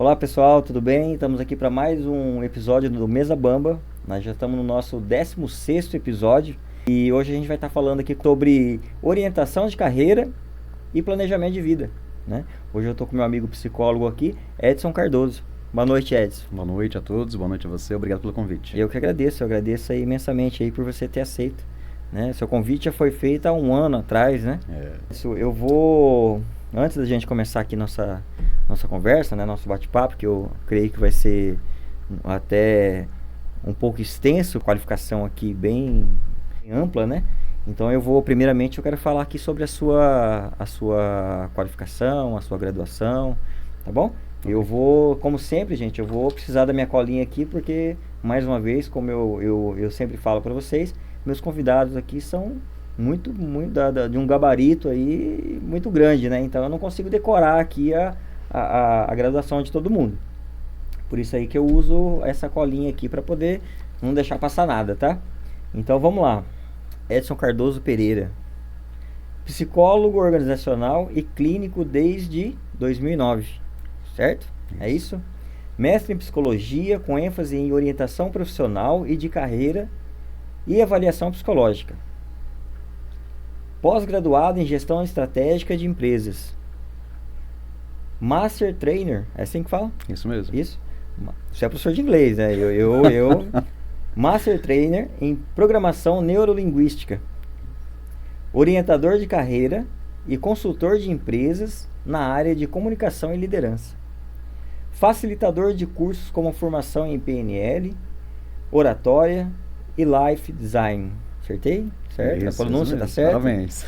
Olá pessoal, tudo bem? Estamos aqui para mais um episódio do Mesa Bamba. Nós já estamos no nosso 16º episódio e hoje a gente vai estar falando aqui sobre orientação de carreira e planejamento de vida, né? Hoje eu estou com meu amigo psicólogo aqui, Edson Cardoso. Boa noite, Edson. Boa noite a todos, boa noite a você, obrigado pelo convite. Eu que agradeço, aí imensamente aí por você ter aceito, né? Seu convite já foi feito há um ano atrás, né? Eu vou, antes da gente começar aqui nossa conversa, né, nosso bate-papo, que eu creio que vai ser até um pouco extenso, qualificação aqui bem ampla, né? Então primeiramente eu quero falar aqui sobre a sua qualificação, a sua graduação, tá bom? Okay. Eu vou, como sempre, gente, eu vou precisar da minha colinha aqui, porque, mais uma vez, como eu sempre falo para vocês, meus convidados aqui são muito de um gabarito aí muito grande, né? Então eu não consigo decorar aqui a graduação de todo mundo. Por isso aí que eu uso essa colinha aqui para poder não deixar passar nada, tá? Então vamos lá. Edson Cardoso Pereira, psicólogo organizacional e clínico desde 2009, certo? É isso? Mestre em psicologia com ênfase em orientação profissional e de carreira e avaliação psicológica. Pós-graduado em gestão estratégica de empresas. Master Trainer, é assim que fala? Isso mesmo. Isso? Você é professor de inglês, né? Master Trainer em Programação Neurolinguística. Orientador de carreira e consultor de empresas na área de comunicação e liderança. Facilitador de cursos como formação em PNL, oratória e Life Design. Acertei? Certo? Isso, a pronúncia está certa? Parabéns.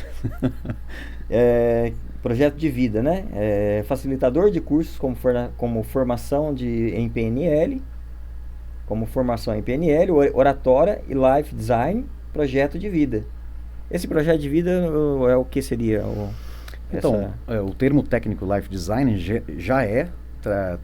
Projeto de vida, né? Facilitador de cursos como formação em PNL, oratória e Life Design, projeto de vida. Esse projeto de vida é o que seria? O termo técnico Life Design já é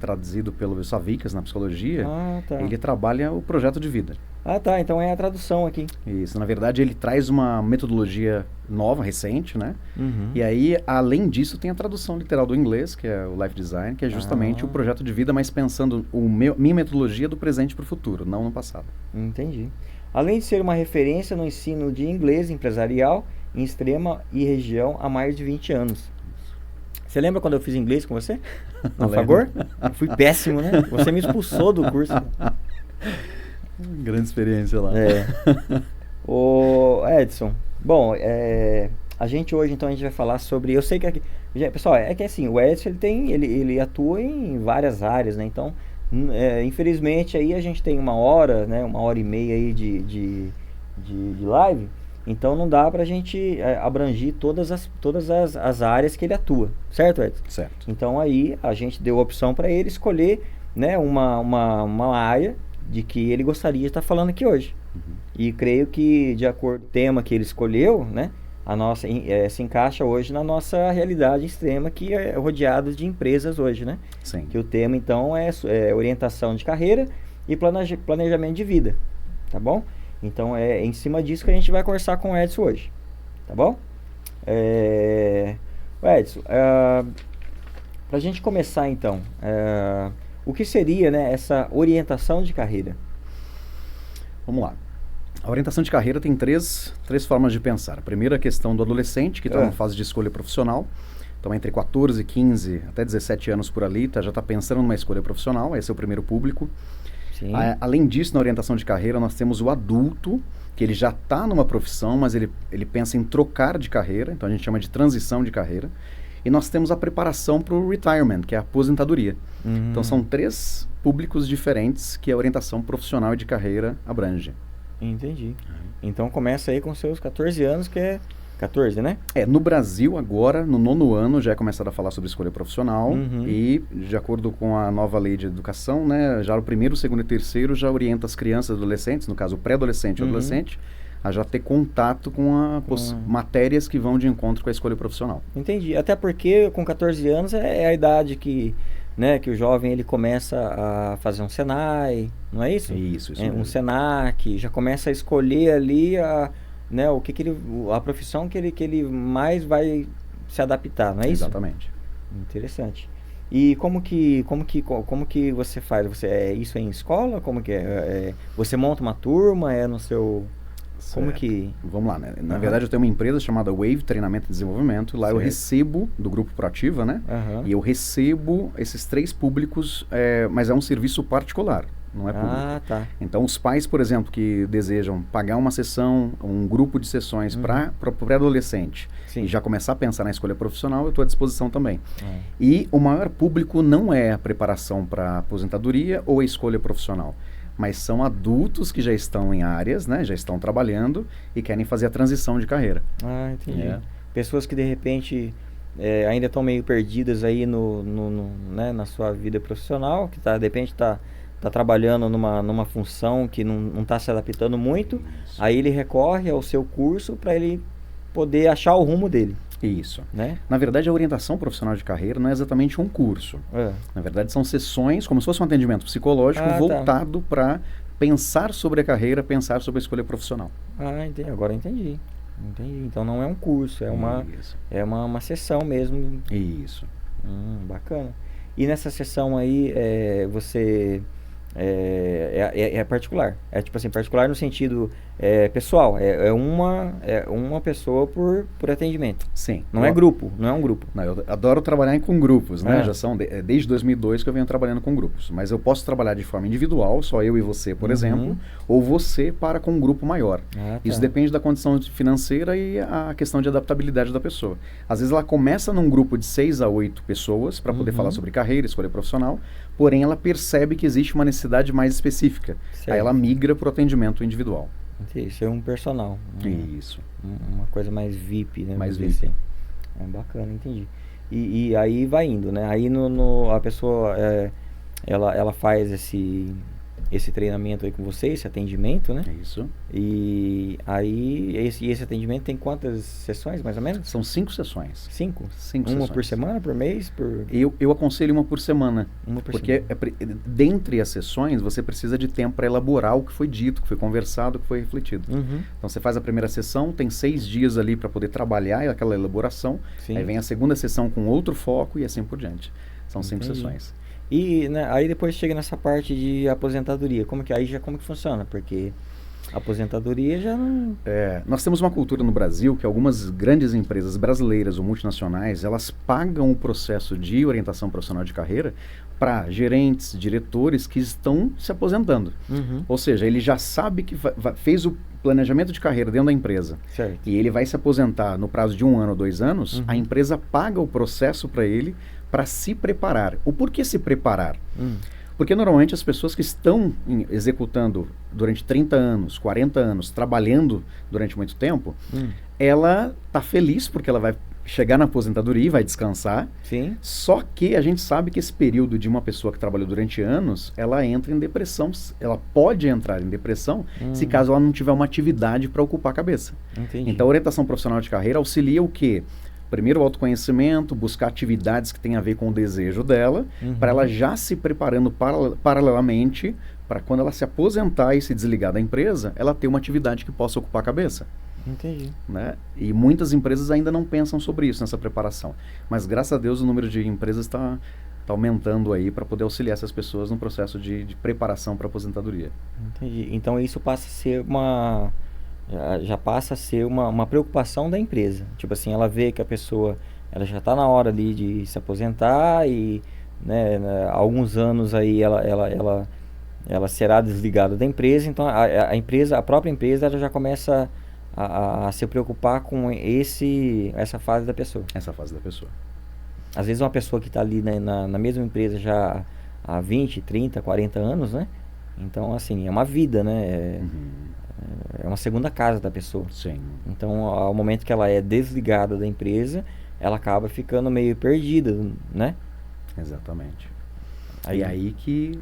traduzido pelo Savickas na psicologia. Tá. Ele trabalha o projeto de vida. Tá, então é a tradução aqui. Isso, na verdade ele traz uma metodologia nova, recente, né? Uhum. E aí, além disso, tem a tradução literal do inglês, que é o Life Design, que é justamente o projeto de vida, mas pensando minha metodologia do presente para o futuro, não no passado. Entendi. Além de ser uma referência no ensino de inglês empresarial em extrema e região há mais de 20 anos. Você lembra quando eu fiz inglês com você? Por favor? Fui péssimo, né? Você me expulsou do curso. Grande experiência lá. Ô Edson, bom, a gente hoje então a gente vai falar sobre, eu sei que aqui, pessoal, é que assim, o Edson ele atua em várias áreas, né? Então, infelizmente aí a gente tem uma hora, né? 1h30 aí de live, então não dá pra gente abranger todas as áreas que ele atua, certo, Edson? Certo. Então aí a gente deu a opção para ele escolher, né, uma área de que ele gostaria de estar falando aqui hoje. Uhum. E creio que, de acordo com o tema que ele escolheu, né, a nossa se encaixa hoje na nossa realidade extrema, que é rodeado de empresas hoje, né? Sim. Que o tema, então, é orientação de carreira e planejamento de vida, tá bom? Então, é em cima disso que a gente vai conversar com o Edson hoje, tá bom? Edson, pra gente começar, então, o que seria, né, essa orientação de carreira? Vamos lá. A orientação de carreira tem três formas de pensar. A primeira é a questão do adolescente, que está numa fase de escolha profissional. Então, entre 14, 15 até 17 anos por ali, já está pensando numa escolha profissional. Esse é o primeiro público. Sim. Além disso, na orientação de carreira, nós temos o adulto, que ele já está numa profissão, mas ele pensa em trocar de carreira. Então, a gente chama de transição de carreira. E nós temos a preparação para o retirement, que é a aposentadoria. Uhum. Então, são três públicos diferentes que a orientação profissional e de carreira abrange. Entendi. Então, começa aí com seus 14 anos, que é 14, né? No Brasil, agora, no 9º ano, já é começado a falar sobre escolha profissional. Uhum. E, de acordo com a nova lei de educação, né, já o 1º, 2º e 3º já orienta as crianças e adolescentes, no caso, o pré-adolescente e o adolescente, a já ter contato com matérias que vão de encontro com a escolha profissional. Entendi. Até porque com 14 anos é a idade que, né, que o jovem ele começa a fazer um Senai, não é isso? Isso mesmo. Um Senac, já começa a escolher ali a profissão que ele mais vai se adaptar, não é isso? Exatamente. Interessante. E como que você faz? Isso é em escola? Como que é? Você monta uma turma? É no seu... Como que... Vamos lá, né? Na verdade, eu tenho uma empresa chamada Wave Treinamento e Desenvolvimento. Lá eu recebo do Grupo Proativa, né? E eu recebo esses 3 públicos, mas é um serviço particular, não é público. Ah, tá. Então, os pais, por exemplo, que desejam pagar uma sessão, um grupo de sessões para o pré-adolescente e já começar a pensar na escolha profissional, eu estou à disposição também. E o maior público não é a preparação para aposentadoria ou a escolha profissional, mas são adultos que já estão em áreas, né, já estão trabalhando e querem fazer a transição de carreira. Ah, entendi. Pessoas que de repente ainda estão meio perdidas aí né, na sua vida profissional, que de repente está trabalhando numa função que não está se adaptando muito, aí ele recorre ao seu curso para ele poder achar o rumo dele. Isso. Né? Na verdade, a orientação profissional de carreira não é exatamente um curso. Na verdade, são sessões, como se fosse um atendimento psicológico voltado para pensar sobre a carreira, pensar sobre a escolha profissional. Ah, entendi. Agora entendi. Então não é um curso, é uma sessão mesmo. Isso. Bacana. E nessa sessão aí, você... É particular. É tipo assim, particular no sentido pessoal. É uma pessoa por atendimento. Sim. Não é grupo, não é um grupo. Não, eu adoro trabalhar com grupos, né? Já são desde 2002 que eu venho trabalhando com grupos. Mas eu posso trabalhar de forma individual, só eu e você, por exemplo, ou você para com um grupo maior. Isso depende da condição financeira e a questão de adaptabilidade da pessoa. Às vezes ela começa num grupo de 6 a 8 pessoas para poder falar sobre carreira, escolha profissional, porém ela percebe que existe uma necessidade mais específica. Aí ela migra para o atendimento individual. Isso é um personal. Isso. Uma coisa mais VIP, né? Mais VIP. Bacana, entendi. E aí vai indo, né? Aí a pessoa, ela faz esse treinamento aí com você, esse atendimento, né? Isso. E aí, esse atendimento tem quantas sessões, mais ou menos? São 5 sessões. 5? 5 uma sessões. Por semana, por mês? Eu aconselho uma por semana. Uma por porque semana. Dentre as sessões, você precisa de tempo para elaborar o que foi dito, o que foi conversado, o que foi refletido. Então, você faz a primeira sessão, tem 6 dias ali para poder trabalhar aquela elaboração. Sim. Aí vem a segunda sessão com outro foco e assim por diante. São 5 sessões. E né, aí depois chega nessa parte de aposentadoria. Como que funciona? Porque a aposentadoria já não... Nós temos uma cultura no Brasil que algumas grandes empresas brasileiras ou multinacionais, elas pagam o processo de orientação profissional de carreira para gerentes, diretores que estão se aposentando. Ou seja, ele já sabe que fez o planejamento de carreira dentro da empresa. Certo. E ele vai se aposentar no prazo de 1 ano ou 2 anos, a empresa paga o processo para ele para se preparar. O porquê se preparar? Porque normalmente as pessoas que estão executando durante 30 anos, 40 anos, trabalhando durante muito tempo, ela está feliz porque ela vai chegar na aposentadoria e vai descansar. Sim. Só que a gente sabe que esse período de uma pessoa que trabalhou durante anos, ela entra em depressão. Ela pode entrar em depressão se caso ela não tiver uma atividade para ocupar a cabeça. Entendi. Então a orientação profissional de carreira auxilia o quê? Primeiro, o autoconhecimento, buscar atividades que tenham a ver com o desejo dela, para ela já se preparando paralelamente, para quando ela se aposentar e se desligar da empresa, ela ter uma atividade que possa ocupar a cabeça. Entendi. Né? E muitas empresas ainda não pensam sobre isso, nessa preparação. Mas, graças a Deus, o número de empresas está aumentando aí para poder auxiliar essas pessoas no processo de preparação para a aposentadoria. Entendi. Então, isso passa a ser já passa a ser uma preocupação da empresa. Tipo assim, ela vê que a pessoa ela já está na hora ali de se aposentar e há alguns anos aí ela será desligada da empresa, então a própria empresa ela já começa a se preocupar com essa fase da pessoa. Essa fase da pessoa. Às vezes uma pessoa que está ali na mesma empresa já há 20, 30, 40 anos, né? Então, assim, é uma vida, né? É uma segunda casa da pessoa. Sim. Então, ao momento que ela é desligada da empresa, ela acaba ficando meio perdida, né? Exatamente. Aí que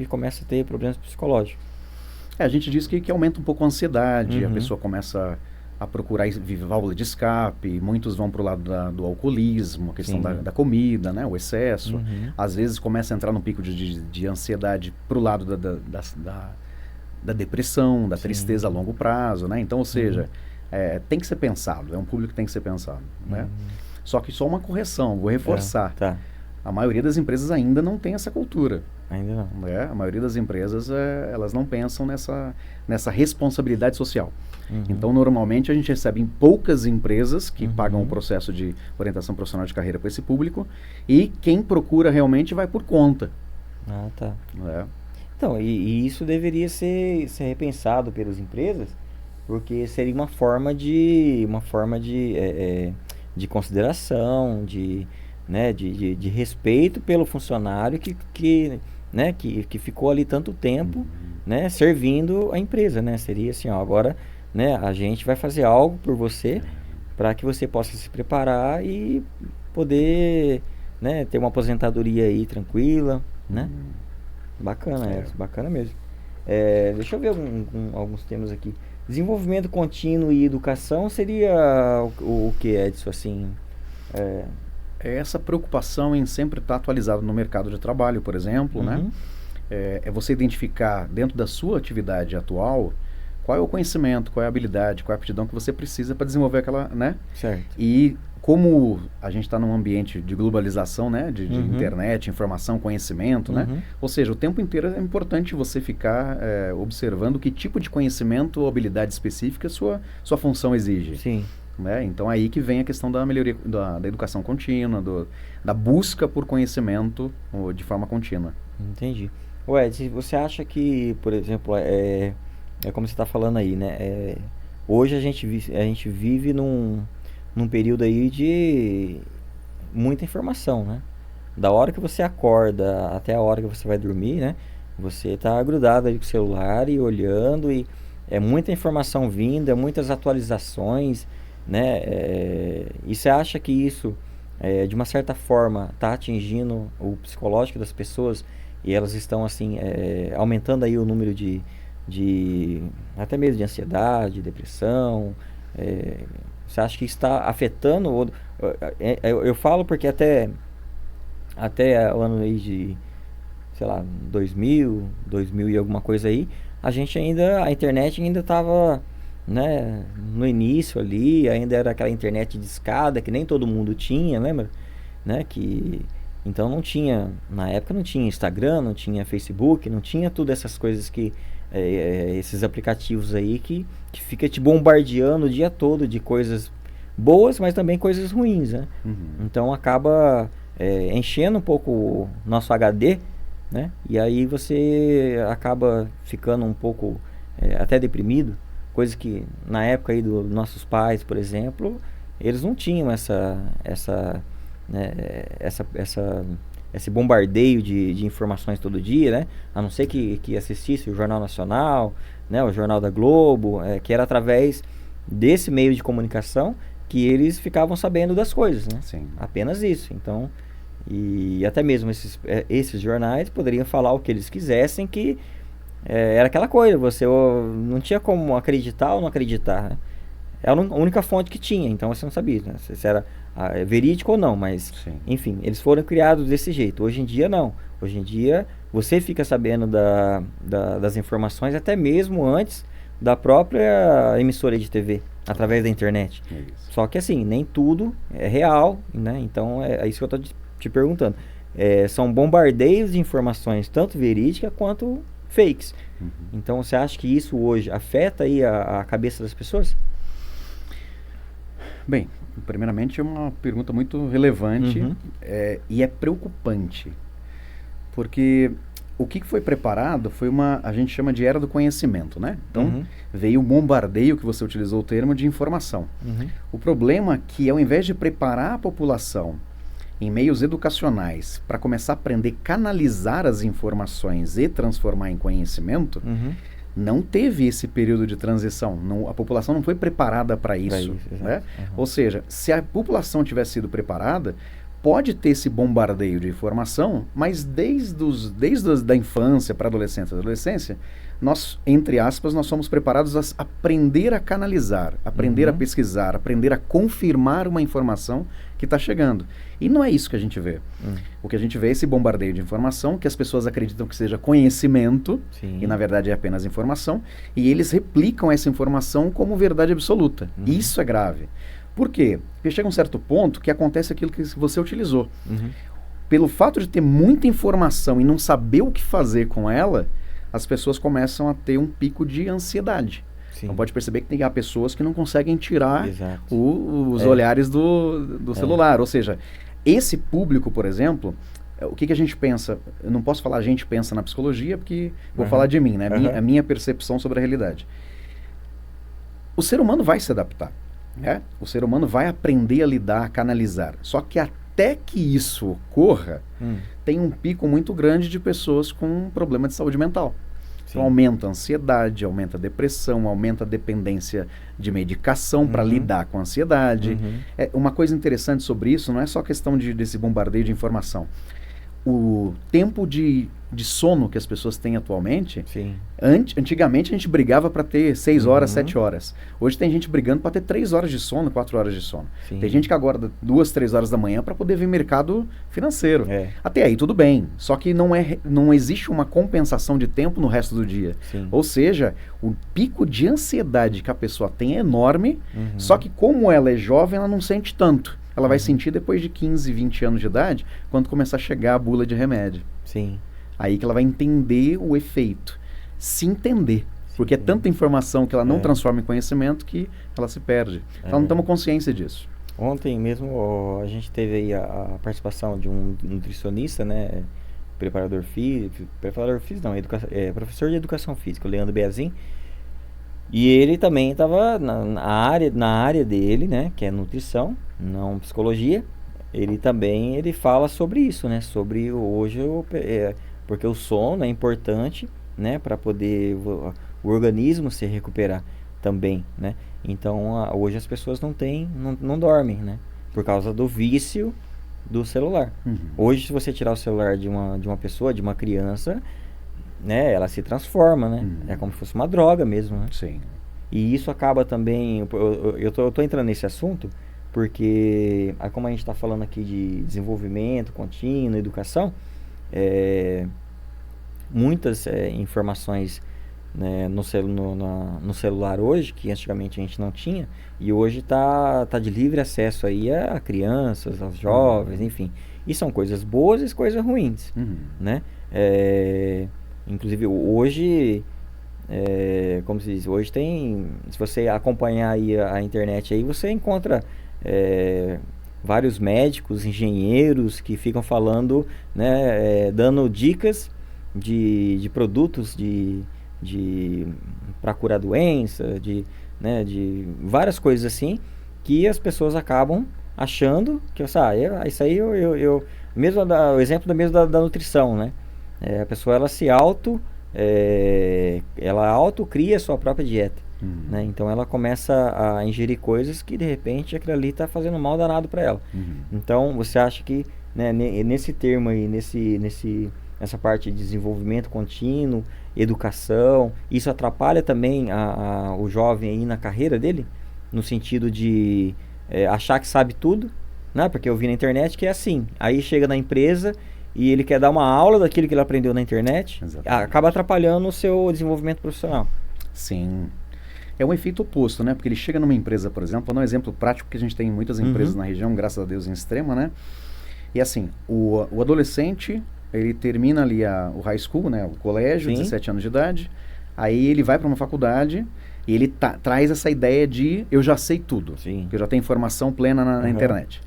começa a ter problemas psicológicos. A gente diz que aumenta um pouco a ansiedade, a pessoa começa a procurar válvula de escape, muitos vão para o lado do alcoolismo, a questão da comida, né, o excesso. Às vezes começa a entrar num pico de ansiedade para o lado da depressão, da tristeza a longo prazo, né? Então, ou seja, tem que ser pensado, é um público que tem que ser pensado, né? Só que só uma correção, vou reforçar. Tá. A maioria das empresas ainda não tem essa cultura. Ainda não. Né? A maioria das empresas, elas não pensam nessa responsabilidade social. Então, normalmente, a gente recebe em poucas empresas que pagam o processo de orientação profissional de carreira para esse público, e quem procura realmente vai por conta. Ah, tá. Né? Então, e isso deveria ser repensado pelas empresas, porque seria uma forma de consideração, né, de respeito pelo funcionário né, que ficou ali tanto tempo, né, servindo a empresa, né? Seria assim, ó, agora, né, a gente vai fazer algo por você para que você possa se preparar e poder, né, ter uma aposentadoria aí tranquila, né? Bacana, bacana mesmo. Deixa eu ver alguns temas aqui. Desenvolvimento contínuo e educação seria o que, Edson, assim? É essa preocupação em sempre estar atualizado no mercado de trabalho, por exemplo, né? É você identificar dentro da sua atividade atual qual é o conhecimento, qual é a habilidade, qual é a aptidão que você precisa para desenvolver aquela, né? Certo. E como a gente está num ambiente de globalização, né? De internet, informação, conhecimento, né? Ou seja, o tempo inteiro é importante você ficar observando que tipo de conhecimento ou habilidade específica sua função exige. Sim. Né? Então, aí que vem a questão da melhoria da educação contínua, da busca por conhecimento de forma contínua. Entendi. Ed, você acha que, por exemplo, como você está falando aí, né? Hoje a gente vive num período aí de muita informação, né? Da hora que você acorda até a hora que você vai dormir, né? Você está grudado aí com o celular e olhando, e é muita informação vindo, muitas atualizações, né? E você acha que isso, de uma certa forma, está atingindo o psicológico das pessoas, e elas estão assim aumentando aí o número de até mesmo de ansiedade, depressão? Você acha que está afetando? Eu falo porque até o ano aí de, sei lá, 2000 e alguma coisa aí, a internet ainda estava, né, no início ali, ainda era aquela internet de escada que nem todo mundo tinha, lembra? Né, então não tinha, na época não tinha Instagram, não tinha Facebook, não tinha todas essas coisas esses aplicativos aí que fica te bombardeando o dia todo de coisas boas, mas também coisas ruins, né? Então acaba enchendo um pouco o nosso HD, né? E aí você acaba ficando um pouco até deprimido, coisa que na época aí dos nossos pais, por exemplo, eles não tinham esse bombardeio de informações todo dia, né? A não ser que assistisse o Jornal Nacional, né? O Jornal da Globo, que era através desse meio de comunicação que eles ficavam sabendo das coisas, né? Sim. Apenas isso. Então, e até mesmo esses jornais poderiam falar o que eles quisessem, que era aquela coisa, você não tinha como acreditar ou não acreditar, né? Era a única fonte que tinha, então você não sabia, né, se era verídico ou não, mas Sim. Enfim, eles foram criados desse jeito. Hoje em dia não. Hoje em dia você fica sabendo das informações até mesmo antes da própria emissora de TV, através da internet. Isso. Só que assim, nem tudo é real, né? Então é isso que eu estou te perguntando. São bombardeios de informações, tanto verídicas quanto fakes. Então você acha que isso hoje afeta aí a cabeça das pessoas? Bem, primeiramente é uma pergunta muito relevante e é preocupante, porque o que foi preparado foi a gente chama de era do conhecimento, né? Então veio o bombardeio, que você utilizou o termo, de informação. O problema é que ao invés de preparar a população em meios educacionais para começar a aprender a canalizar as informações e transformar em conhecimento, não teve esse período de transição. A população não foi preparada para isso. Né? Ou seja, se a população tivesse sido preparada, pode ter esse bombardeio de informação, mas desde a infância para a adolescência, nós, entre aspas, nós somos preparados a aprender a canalizar, aprender a pesquisar, aprender a confirmar uma informação que está chegando. E não é isso que a gente vê. O que a gente vê é esse bombardeio de informação, que as pessoas acreditam que seja conhecimento, e na verdade é apenas informação, e eles replicam essa informação como verdade absoluta. Isso é grave. Por quê? Porque chega um certo ponto que acontece aquilo que você utilizou. Uhum. Pelo fato de ter muita informação e não saber o que fazer com ela, as pessoas começam a ter um pico de ansiedade. Sim. Então pode perceber que tem pessoas que não conseguem tirar os É. olhares do celular. Ou seja, esse público, por exemplo, o que a gente pensa? Eu não posso falar a gente pensa na psicologia, porque vou falar de mim, né? A minha percepção sobre a realidade. O ser humano vai se adaptar. Né? O ser humano vai aprender a lidar, a canalizar. Só que até que isso ocorra, tem um pico muito grande de pessoas com problema de saúde mental. Então aumenta a ansiedade, aumenta a depressão, aumenta a dependência de medicação para lidar com a ansiedade. Uma coisa interessante sobre isso não é só questão desse bombardeio de informação. O tempo de sono que as pessoas têm atualmente, antigamente a gente brigava para ter 6 horas, 7 horas. Hoje tem gente brigando para ter 3 horas de sono, 4 horas de sono. Tem gente que acorda 2, 3 horas da manhã para poder ver mercado financeiro. Até aí tudo bem, só que não existe uma compensação de tempo no resto do dia. Ou seja, o pico de ansiedade que a pessoa tem é enorme, só que como ela é jovem, ela não sente tanto. Ela vai sentir depois de 15, 20 anos de idade, quando começar a chegar a bula de remédio. Aí que ela vai entender o efeito. Se entender. Porque é tanta informação que ela não transforma em conhecimento que ela se perde. Então não temos consciência disso. Ontem mesmo a gente teve aí a participação de um nutricionista, né? Preparador físico não, professor de educação física, o Leandro Beazin. E ele também estava na área dele, né? Que é nutrição, não psicologia. Ele fala sobre isso, né? Sobre hoje, porque o sono é importante, né? Para poder o organismo se recuperar também, né? Então, hoje as pessoas não dormem, né? Por causa do vício do celular. Hoje, se você tirar o celular de uma pessoa, de uma criança, né? Ela se transforma, né? É como se fosse uma droga mesmo, né? E isso acaba também... Eu tô entrando nesse assunto porque, como a gente está falando aqui de desenvolvimento contínuo, educação, muitas informações, né, no celular hoje, que antigamente a gente não tinha, e hoje tá de livre acesso aí a crianças, aos jovens, enfim. E são coisas boas e coisas ruins, né? Inclusive hoje, como se diz, hoje se você acompanhar aí a internet aí, você encontra vários médicos, engenheiros que ficam falando, né, dando dicas de produtos para curar doença, né, de várias coisas assim, que as pessoas acabam achando que isso aí mesmo o exemplo mesmo da nutrição, né? A pessoa ela autocria a sua própria dieta, né? Então ela começa a ingerir coisas que de repente aquilo ali está fazendo mal danado para ela. Então você acha que, né, nesse termo aí, nessa parte de desenvolvimento contínuo, educação, isso atrapalha também o jovem aí na carreira dele? No sentido de achar que sabe tudo, né? Porque eu vi na internet que é assim, aí chega na empresa e ele quer dar uma aula daquilo que ele aprendeu na internet, acaba atrapalhando o seu desenvolvimento profissional. Sim. É um efeito oposto, né? Porque ele chega numa empresa, por exemplo, vou dar um exemplo prático, que a gente tem muitas empresas na região, graças a Deus, em Extrema, né? E assim, o adolescente, ele termina ali o high school, né? O colégio, 17 anos de idade, aí ele vai para uma faculdade e ele traz essa ideia de eu já sei tudo, que eu já tenho informação plena na internet.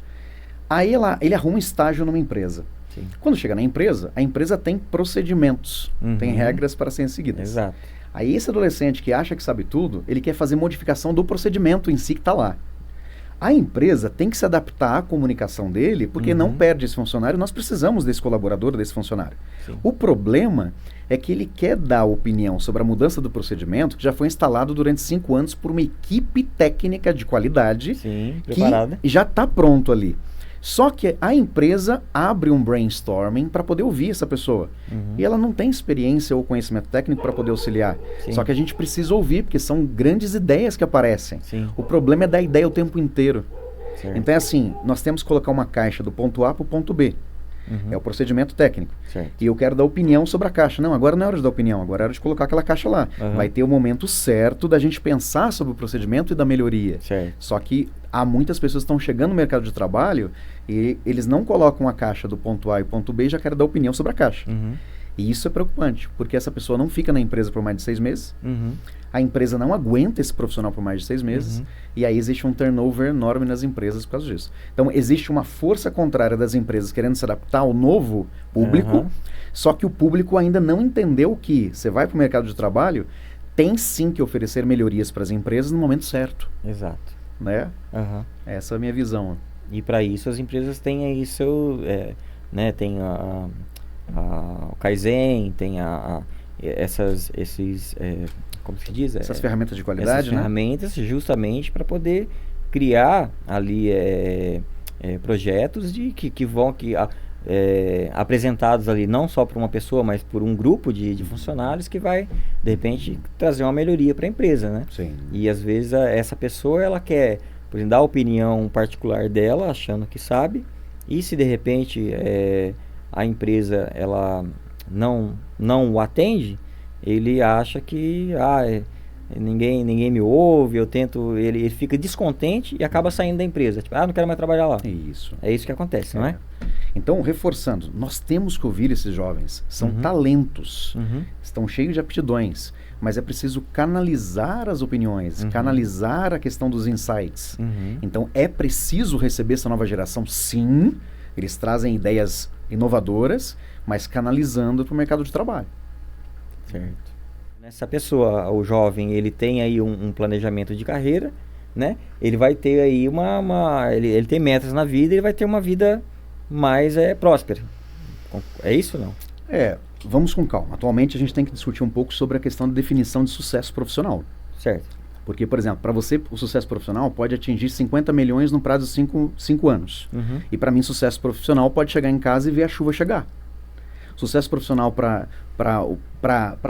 Aí ele arruma um estágio numa empresa. Quando chega na empresa, a empresa tem procedimentos, tem regras para serem seguidas. Exato. Aí esse adolescente que acha que sabe tudo, ele quer fazer modificação do procedimento em si que está lá. A empresa tem que se adaptar à comunicação dele, porque não perde esse funcionário, nós precisamos desse colaborador, desse funcionário. O problema é que ele quer dar opinião sobre a mudança do procedimento, que já foi instalado durante 5 anos por uma equipe técnica de qualidade, preparada, que já está pronto ali. Só que a empresa abre um brainstorming para poder ouvir essa pessoa. E ela não tem experiência ou conhecimento técnico para poder auxiliar. Só que a gente precisa ouvir, porque são grandes ideias que aparecem. O problema é dar ideia o tempo inteiro. Então é assim, nós temos que colocar uma caixa do ponto A para o ponto B. É o procedimento técnico. Certo. E eu quero dar opinião sobre a caixa. Não, agora não é hora de dar opinião, agora é hora de colocar aquela caixa lá. Vai ter o momento certo da gente pensar sobre o procedimento e da melhoria. Certo. Só que há muitas pessoas que estão chegando no mercado de trabalho e eles não colocam a caixa do ponto A e ponto B e já querem dar opinião sobre a caixa. E isso é preocupante, porque essa pessoa não fica na empresa por mais de 6 meses, a empresa não aguenta esse profissional por mais de 6 meses, e aí existe um turnover enorme nas empresas por causa disso. Então, existe uma força contrária das empresas querendo se adaptar ao novo público, só que o público ainda não entendeu que você vai para o mercado de trabalho, tem sim que oferecer melhorias para as empresas no momento certo. Exato. Né? Essa é a minha visão. E para isso as empresas têm aí seu, né, tem o Kaizen, tem esses, como se diz? Essas ferramentas de qualidade, essas ferramentas justamente para poder criar ali projetos que vão apresentados ali não só por uma pessoa, mas por um grupo de funcionários que vai, de repente, trazer uma melhoria para a empresa, né? Sim. E às vezes essa pessoa, ela quer, por exemplo, dar a opinião particular dela, achando que sabe, e se de repente a empresa ela não o atende, ele acha que ninguém me ouve, eu tento, ele fica descontente e acaba saindo da empresa, tipo, não quero mais trabalhar lá. Isso. É isso que acontece, não é? Então, reforçando, nós temos que ouvir esses jovens, são talentos, estão cheios de aptidões, mas é preciso canalizar as opiniões, canalizar a questão dos insights. Então, é preciso receber essa nova geração, sim, eles trazem ideias inovadoras, mas canalizando para o mercado de trabalho. Certo. Essa pessoa, o jovem, ele tem aí um planejamento de carreira, né? Ele vai ter aí ele tem metas na vida, ele vai ter uma vida mais próspera. É isso ou não? Vamos com calma. Atualmente a gente tem que discutir um pouco sobre a questão da definição de sucesso profissional. Certo. Porque, por exemplo, para você o sucesso profissional pode atingir 50 milhões no prazo de 5 anos. E para mim sucesso profissional pode chegar em casa e ver a chuva chegar. Sucesso profissional para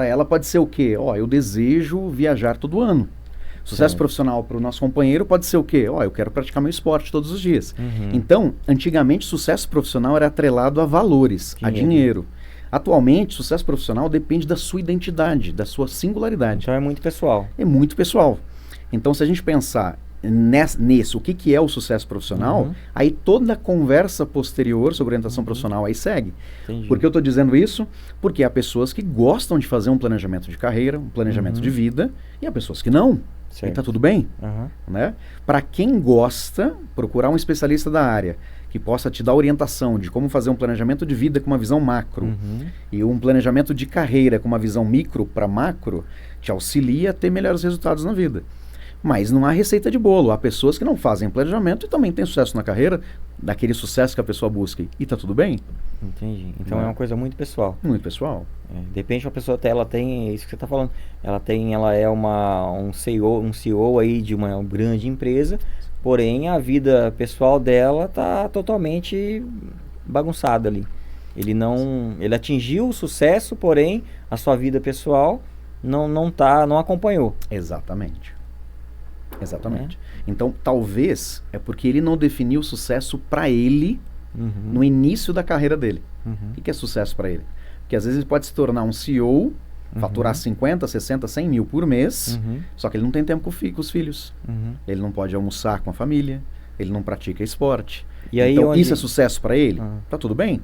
ela pode ser o quê? Eu desejo viajar todo ano. Sucesso profissional para o nosso companheiro pode ser o quê? Eu quero praticar meu esporte todos os dias. Então, antigamente, sucesso profissional era atrelado a valores, a dinheiro. Atualmente, sucesso profissional depende da sua identidade, da sua singularidade. Então é muito pessoal. É muito pessoal. Então, se a gente pensar nisso, o que é o sucesso profissional, aí toda a conversa posterior sobre orientação profissional aí segue. Entendi. Por que eu estou dizendo isso? Porque há pessoas que gostam de fazer um planejamento de carreira, um planejamento de vida, e há pessoas que não. Certo. E está tudo bem. Né? Para quem gosta, procurar um especialista da área que possa te dar orientação de como fazer um planejamento de vida com uma visão macro e um planejamento de carreira com uma visão micro para macro, te auxilia a ter melhores resultados na vida. Mas não há receita de bolo. Há pessoas que não fazem planejamento e também têm sucesso na carreira, daquele sucesso que a pessoa busca. E está tudo bem. Entendi. Então é uma coisa muito pessoal. Muito pessoal. De repente uma pessoa ela tem, isso que você está falando, ela é um CEO aí de uma grande empresa, porém a vida pessoal dela está totalmente bagunçada ali. Ele atingiu o sucesso, porém a sua vida pessoal não acompanhou. Exatamente. Então, talvez é porque ele não definiu o sucesso para ele no início da carreira dele. O que é sucesso para ele? Porque às vezes ele pode se tornar um CEO, faturar 50, 60, 100 mil por mês, só que ele não tem tempo com os filhos. Ele não pode almoçar com a família, ele não pratica esporte. E aí então, isso é sucesso para ele? Tá tudo bem.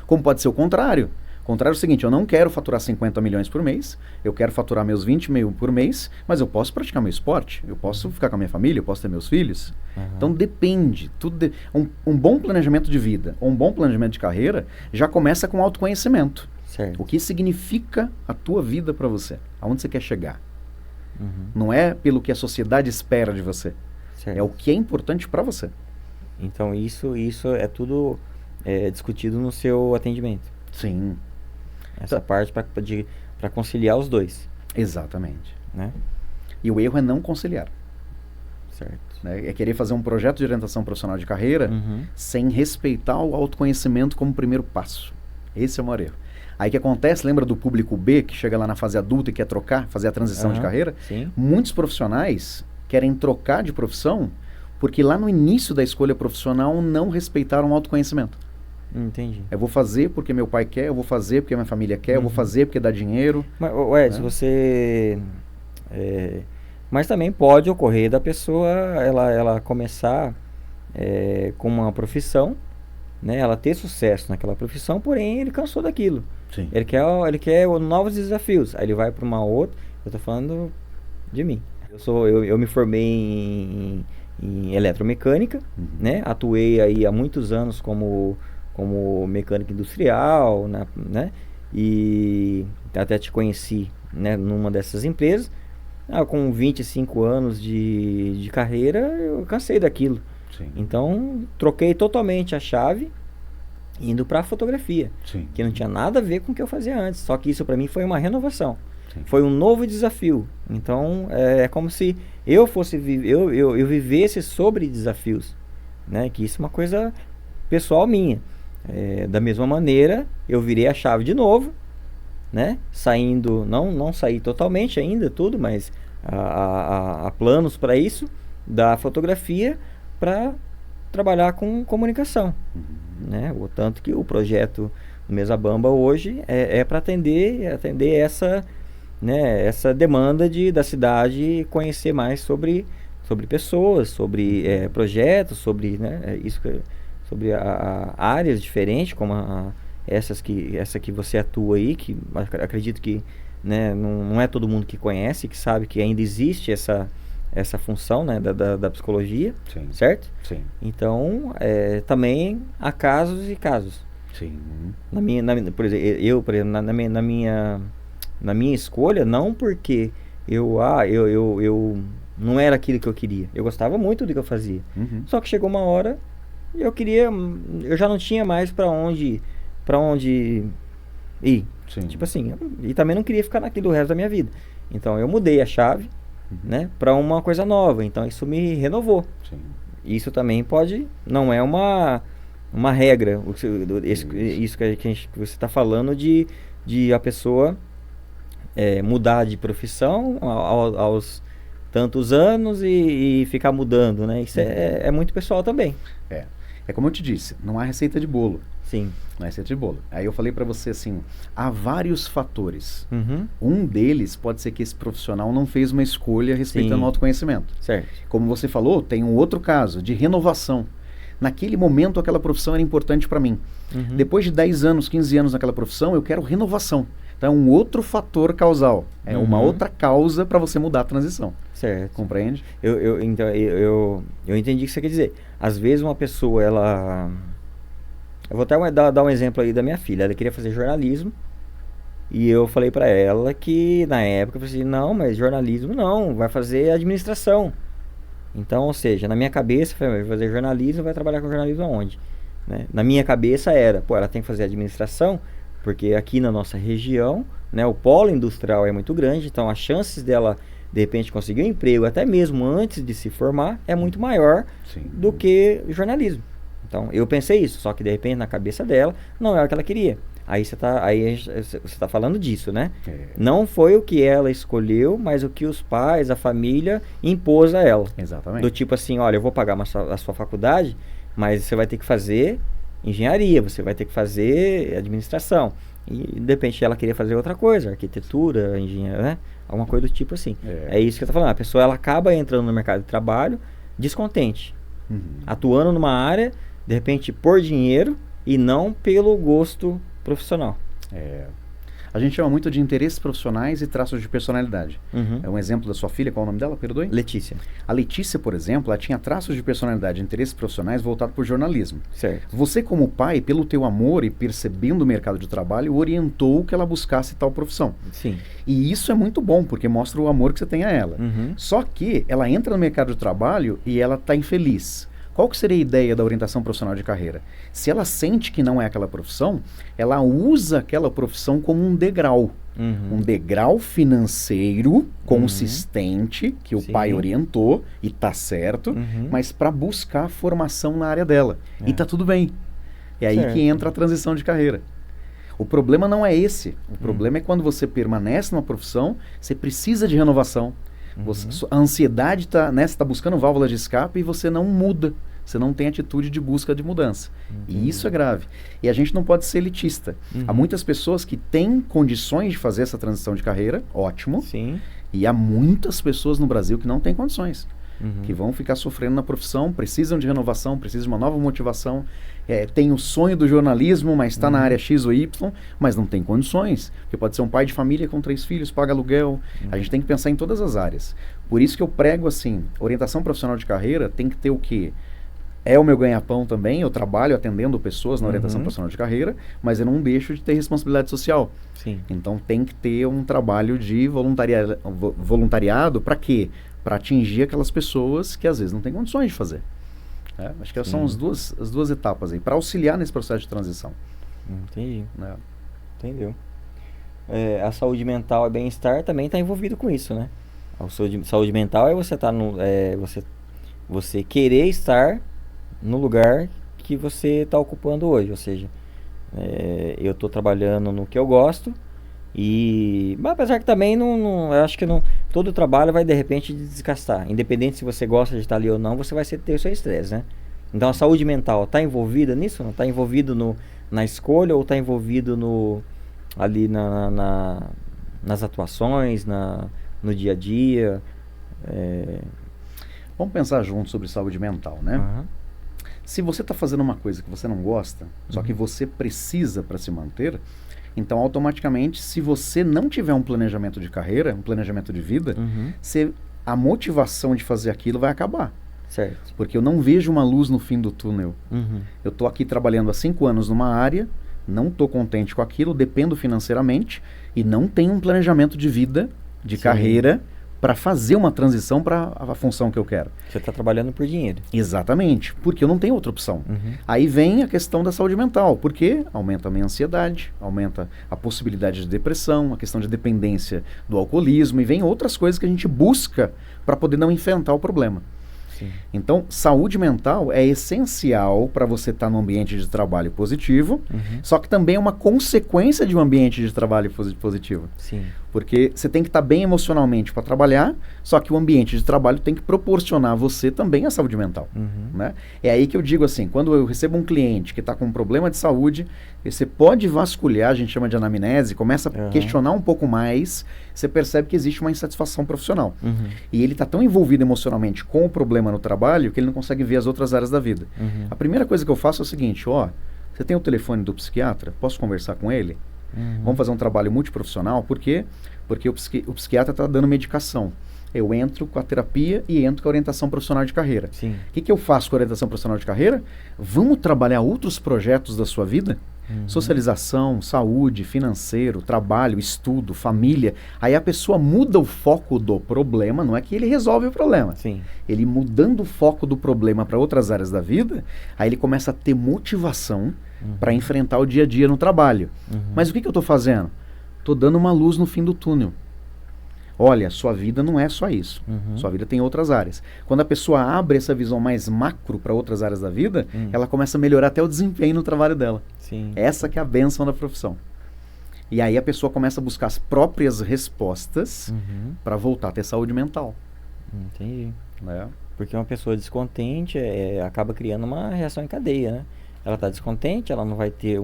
Como pode ser o contrário? O contrário é o seguinte, eu não quero faturar 50 milhões por mês, eu quero faturar meus 20 mil por mês, mas eu posso praticar meu esporte, eu posso ficar com a minha família, eu posso ter meus filhos. Então depende. Um bom planejamento de vida, ou um bom planejamento de carreira, já começa com autoconhecimento. Certo. O que significa a tua vida para você? Aonde você quer chegar? Não é pelo que a sociedade espera de você. Certo. É o que é importante para você. Então isso é tudo discutido no seu atendimento. Sim. Essa parte para conciliar os dois. Exatamente. Né? E o erro é não conciliar. Certo. Né? É querer fazer um projeto de orientação profissional de carreira sem respeitar o autoconhecimento como primeiro passo. Esse é o maior erro. Aí o que acontece, lembra do público B que chega lá na fase adulta e quer trocar, fazer a transição de carreira? Sim. Muitos profissionais querem trocar de profissão porque lá no início da escolha profissional não respeitaram o autoconhecimento. Entendi. Eu vou fazer porque meu pai quer, eu vou fazer porque minha família quer, eu vou fazer porque dá dinheiro. Mas, Edson, você... mas também pode ocorrer da pessoa, ela começar com uma profissão, né? Ela ter sucesso naquela profissão, porém ele cansou daquilo. Sim. Ele quer novos desafios. Aí ele vai para uma outra. Eu tô falando de mim. Eu me formei em eletromecânica, né? Atuei aí há muitos anos como mecânico industrial, né? E até te conheci, né, numa dessas empresas. Com 25 anos de carreira, eu cansei daquilo. Sim. Então, troquei totalmente a chave, indo para a fotografia, Sim. que não tinha nada a ver com o que eu fazia antes. Só que isso para mim foi uma renovação. Sim. Foi um novo desafio. Então, é como se eu fosse eu vivesse sobre desafios, né? Que isso é uma coisa pessoal minha. Da mesma maneira, eu virei a chave de novo, né? Saindo, não saí totalmente ainda, tudo, mas há planos para isso, da fotografia para trabalhar com comunicação, né? O tanto que o projeto do Mesa Bamba hoje é para atender essa, né, essa demanda da cidade, conhecer mais sobre pessoas, sobre projetos, sobre, né, sobre áreas diferentes, como essa que você atua aí, que acredito que, né, não é todo mundo que conhece, que sabe que ainda existe essa função, né, da psicologia. Sim. Certo? Sim. Então, também há casos e casos. Sim. Por exemplo, na minha escolha, não porque eu não era aquilo que eu queria. Eu gostava muito do que eu fazia. Só que chegou uma hora e eu já não tinha mais para onde ir. Sim. Tipo assim, e também não queria ficar naquilo o resto da minha vida. Então eu mudei a chave, né, para uma coisa nova. Então isso me renovou. Sim. Isso também não é uma regra. Isso que você está falando de a pessoa mudar de profissão aos tantos anos e ficar mudando, né? Isso é muito pessoal também. É como eu te disse, não há receita de bolo. Sim. Não é receita de bolo. Aí eu falei para você assim, há vários fatores. Um deles pode ser que esse profissional não fez uma escolha respeitando o autoconhecimento. Certo. Como você falou, tem um outro caso de renovação. Naquele momento aquela profissão era importante para mim. Depois de 10 anos, 15 anos naquela profissão, eu quero renovação. Então é um outro fator causal. É uma outra causa para você mudar a transição. Certo. Compreende? Então, eu entendi o que você quer dizer. Às vezes uma pessoa, eu vou até dar um exemplo aí da minha filha. Ela queria fazer jornalismo. E eu falei para ela que, na época, eu falei assim, não, mas jornalismo não, vai fazer administração. Então, ou seja, na minha cabeça, eu falei, vai fazer jornalismo, vai trabalhar com jornalismo aonde? Né? Na minha cabeça ela tem que fazer administração, porque aqui na nossa região, né, o polo industrial é muito grande, então as chances dela, de repente, conseguir um emprego, até mesmo antes de se formar, é muito maior do que jornalismo. Então, eu pensei isso, só que de repente na cabeça dela não é o que ela queria. Aí você tá falando disso, né? Não foi o que ela escolheu, mas o que os pais, a família impôs a ela. Exatamente. Do tipo assim, olha, eu vou pagar a sua faculdade, mas você vai ter que fazer engenharia, você vai ter que fazer administração. E de repente ela queria fazer outra coisa, arquitetura, engenharia, né? Alguma coisa do tipo assim. É isso que eu tô falando. A pessoa ela acaba entrando no mercado de trabalho descontente, atuando numa área, de repente por dinheiro e não pelo gosto profissional. A gente chama muito de interesses profissionais e traços de personalidade. É um exemplo da sua filha, qual é o nome dela? Perdoe? Letícia. A Letícia, por exemplo, ela tinha traços de personalidade e interesses profissionais voltados para o jornalismo. Certo. Você, como pai, pelo teu amor e percebendo o mercado de trabalho, orientou que ela buscasse tal profissão. Sim. E isso é muito bom, porque mostra o amor que você tem a ela. Só que ela entra no mercado de trabalho e ela está infeliz. Qual que seria a ideia da orientação profissional de carreira? Se ela sente que não é aquela profissão, ela usa aquela profissão como um degrau. Um degrau financeiro consistente, que o pai orientou, e tá certo, mas para buscar formação na área dela. E tá tudo bem. É aí que entra a transição de carreira. O problema não é esse. O problema é quando você permanece numa profissão, você precisa de renovação. A ansiedade está buscando válvula de escape e você não muda. você não tem atitude de busca de mudança. E isso é grave. E a gente não pode ser elitista. Há muitas pessoas que têm condições de fazer essa transição de carreira, ótimo. Sim. E há muitas pessoas no Brasil que não têm condições. Que vão ficar sofrendo na profissão, precisam de renovação, precisam de uma nova motivação, tem o sonho do jornalismo, mas está na área X ou Y, mas não tem condições, porque pode ser um pai de família com 3 filhos, paga aluguel, a gente tem que pensar em todas as áreas. Por isso que eu prego assim, orientação profissional de carreira tem que ter o quê? É o meu ganha-pão também, eu trabalho atendendo pessoas na orientação profissional de carreira, mas eu não deixo de ter responsabilidade social. Sim. Então tem que ter um trabalho de voluntariado para quê? Para atingir aquelas pessoas que às vezes não têm condições de fazer. Acho que são as duas etapas aí, para auxiliar nesse processo de transição. Entendi. Entendeu? A saúde mental e bem-estar também está envolvido com isso, né? A saúde mental é você tá você querer estar no lugar que você está ocupando hoje, ou seja, eu estou trabalhando no que eu gosto. Mas apesar que também eu acho que todo trabalho vai de repente desgastar. Independente se você gosta de estar ali ou não, você vai ter o seu estresse, né? Então a saúde mental está envolvida nisso? Não está envolvido na escolha ou está envolvido ali nas atuações, no dia a dia? Vamos pensar junto sobre saúde mental, né? Se você está fazendo uma coisa que você não gosta, só que você precisa para se manter, então, automaticamente, se você não tiver um planejamento de carreira, um planejamento de vida, a motivação de fazer aquilo vai acabar. Certo. Porque eu não vejo uma luz no fim do túnel. Eu estou aqui trabalhando há 5 anos numa área, não estou contente com aquilo, dependo financeiramente e não tenho um planejamento de vida, de carreira, para fazer uma transição para a função que eu quero. Você está trabalhando por dinheiro. Exatamente, porque eu não tenho outra opção. Aí vem a questão da saúde mental, porque aumenta a minha ansiedade, aumenta a possibilidade de depressão, a questão de dependência do alcoolismo, e vem outras coisas que a gente busca para poder não enfrentar o problema. Sim. Então, saúde mental é essencial para você estar num ambiente de trabalho positivo, só que também é uma consequência de um ambiente de trabalho positivo. Sim. Porque você tem que estar bem emocionalmente para trabalhar, só que o ambiente de trabalho tem que proporcionar a você também a saúde mental. Né? É aí que eu digo assim, quando eu recebo um cliente que está com um problema de saúde, você pode vasculhar, a gente chama de anamnese, começa a questionar um pouco mais, você percebe que existe uma insatisfação profissional. E ele está tão envolvido emocionalmente com o problema no trabalho que ele não consegue ver as outras áreas da vida. A primeira coisa que eu faço é o seguinte, você tem o telefone do psiquiatra? Posso conversar com ele? Vamos fazer um trabalho multiprofissional, por quê? Porque o psiquiatra está dando medicação. Eu entro com a terapia e entro com a orientação profissional de carreira. O que eu faço com a orientação profissional de carreira? Vamos trabalhar outros projetos da sua vida? Socialização, saúde, financeiro, trabalho, estudo, família. Aí a pessoa muda o foco do problema, não é que ele resolve o problema. Sim. Ele mudando o foco do problema para outras áreas da vida, aí ele começa a ter motivação para enfrentar o dia a dia no trabalho. Mas o que eu estou fazendo? Estou dando uma luz no fim do túnel. Olha, sua vida não é só isso. Sua vida tem outras áreas. Quando a pessoa abre essa visão mais macro para outras áreas da vida, ela começa a melhorar até o desempenho no trabalho dela. Sim. Essa que é a bênção da profissão. E aí a pessoa começa a buscar as próprias respostas para voltar a ter saúde mental. Entendi. Porque uma pessoa descontente acaba criando uma reação em cadeia, né? Ela está descontente, ela não vai ter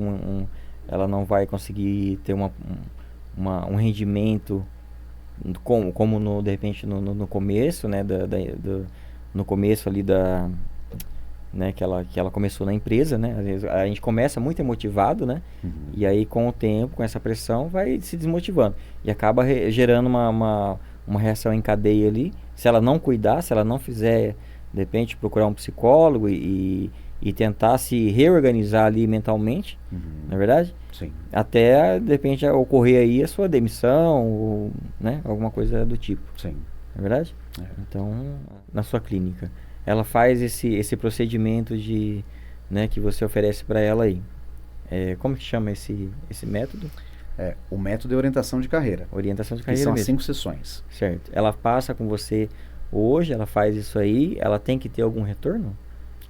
ela não vai conseguir ter um rendimento como de repente no começo, né, no começo ali né, que ela começou na empresa, né? Às vezes a gente começa muito emotivado, né? E aí com o tempo, com essa pressão, vai se desmotivando e acaba gerando uma reação em cadeia ali. Se ela não cuidar, se ela não fizer, de repente procurar um psicólogo e tentar se reorganizar ali mentalmente, não é verdade? Sim. Até, de repente, ocorrer aí a sua demissão, ou, né, alguma coisa do tipo. Sim. Não é verdade? Então, na sua clínica, ela faz esse procedimento né, que você oferece para ela aí. Como que chama esse método? O método é orientação de carreira. Orientação de Que carreira são mesmo. 5 sessões. Certo. Ela passa com você hoje, ela faz isso aí, ela tem que ter algum retorno?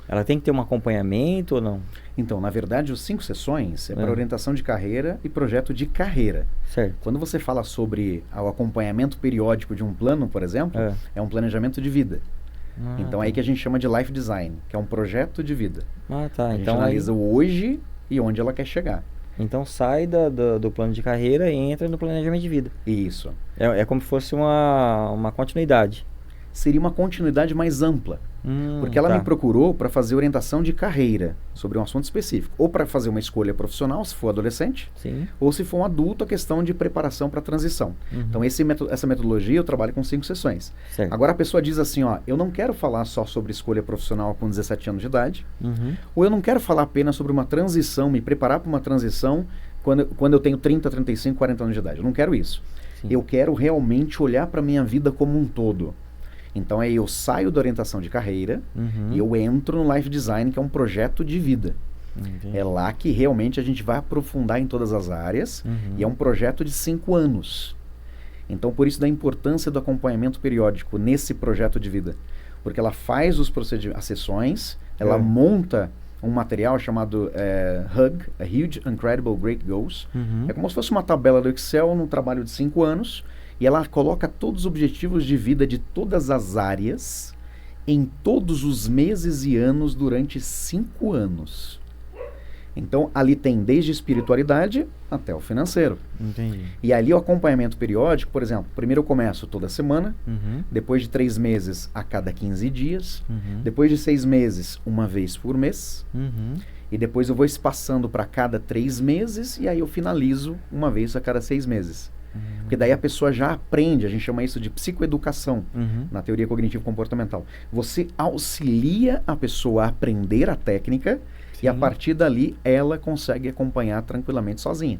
Ela tem que ter um acompanhamento ou não? Então, na verdade, os 5 sessões é para orientação de carreira e projeto de carreira. Certo. Quando você fala sobre o acompanhamento periódico de um plano, por exemplo, é um planejamento de vida. Então é aí que a gente chama de life design, que é um projeto de vida. Tá. A gente Então analisa o hoje e onde ela quer chegar. Então sai do plano de carreira e entra no planejamento de vida. Isso. É como se fosse uma continuidade. Seria uma continuidade mais ampla. Porque ela me procurou para fazer orientação de carreira sobre um assunto específico. Ou para fazer uma escolha profissional, se for adolescente. Sim. Ou se for um adulto, a questão de preparação para a transição. Então essa metodologia eu trabalho com 5 sessões. Certo. Agora a pessoa diz assim, eu não quero falar só sobre escolha profissional com 17 anos de idade. Ou eu não quero falar apenas sobre uma transição, me preparar para uma transição quando eu tenho 30, 35, 40 anos de idade. Eu não quero isso. Sim. Eu quero realmente olhar para a minha vida como um todo. Então aí eu saio da orientação de carreira e eu entro no Life Design, que é um projeto de vida. Entendi. É lá que realmente a gente vai aprofundar em todas as áreas e é um projeto de 5 anos. Então por isso da importância do acompanhamento periódico nesse projeto de vida. Porque ela faz as sessões, ela monta um material chamado HUG, A Huge, Incredible, Great Goals. É como se fosse uma tabela do Excel num trabalho de 5 anos. E ela coloca todos os objetivos de vida de todas as áreas em todos os meses e anos durante 5 anos. Então, ali tem desde espiritualidade até o financeiro. Entendi. E ali o acompanhamento periódico, por exemplo, primeiro eu começo toda semana, depois de 3 meses a cada 15 dias, depois de 6 meses, uma vez por mês, e depois eu vou espaçando para cada 3 meses, e aí eu finalizo uma vez a cada 6 meses. Porque daí a pessoa já aprende, a gente chama isso de psicoeducação, na teoria cognitivo-comportamental. Você auxilia a pessoa a aprender a técnica e a partir dali ela consegue acompanhar tranquilamente sozinha.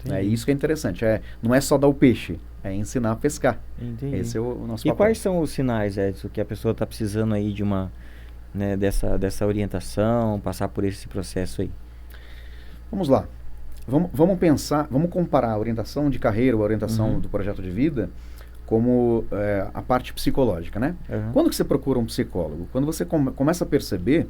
É isso que é interessante. Não é só dar o peixe, é ensinar a pescar. Entendi. Esse é o nosso E papel. quais são os sinais, Edson, que a pessoa está precisando aí de dessa orientação, passar por esse processo aí? Vamos lá. Vamos pensar, vamos comparar a orientação de carreira, a orientação do projeto de vida, como a parte psicológica, né? Quando que você procura um psicólogo? Quando você começa a perceber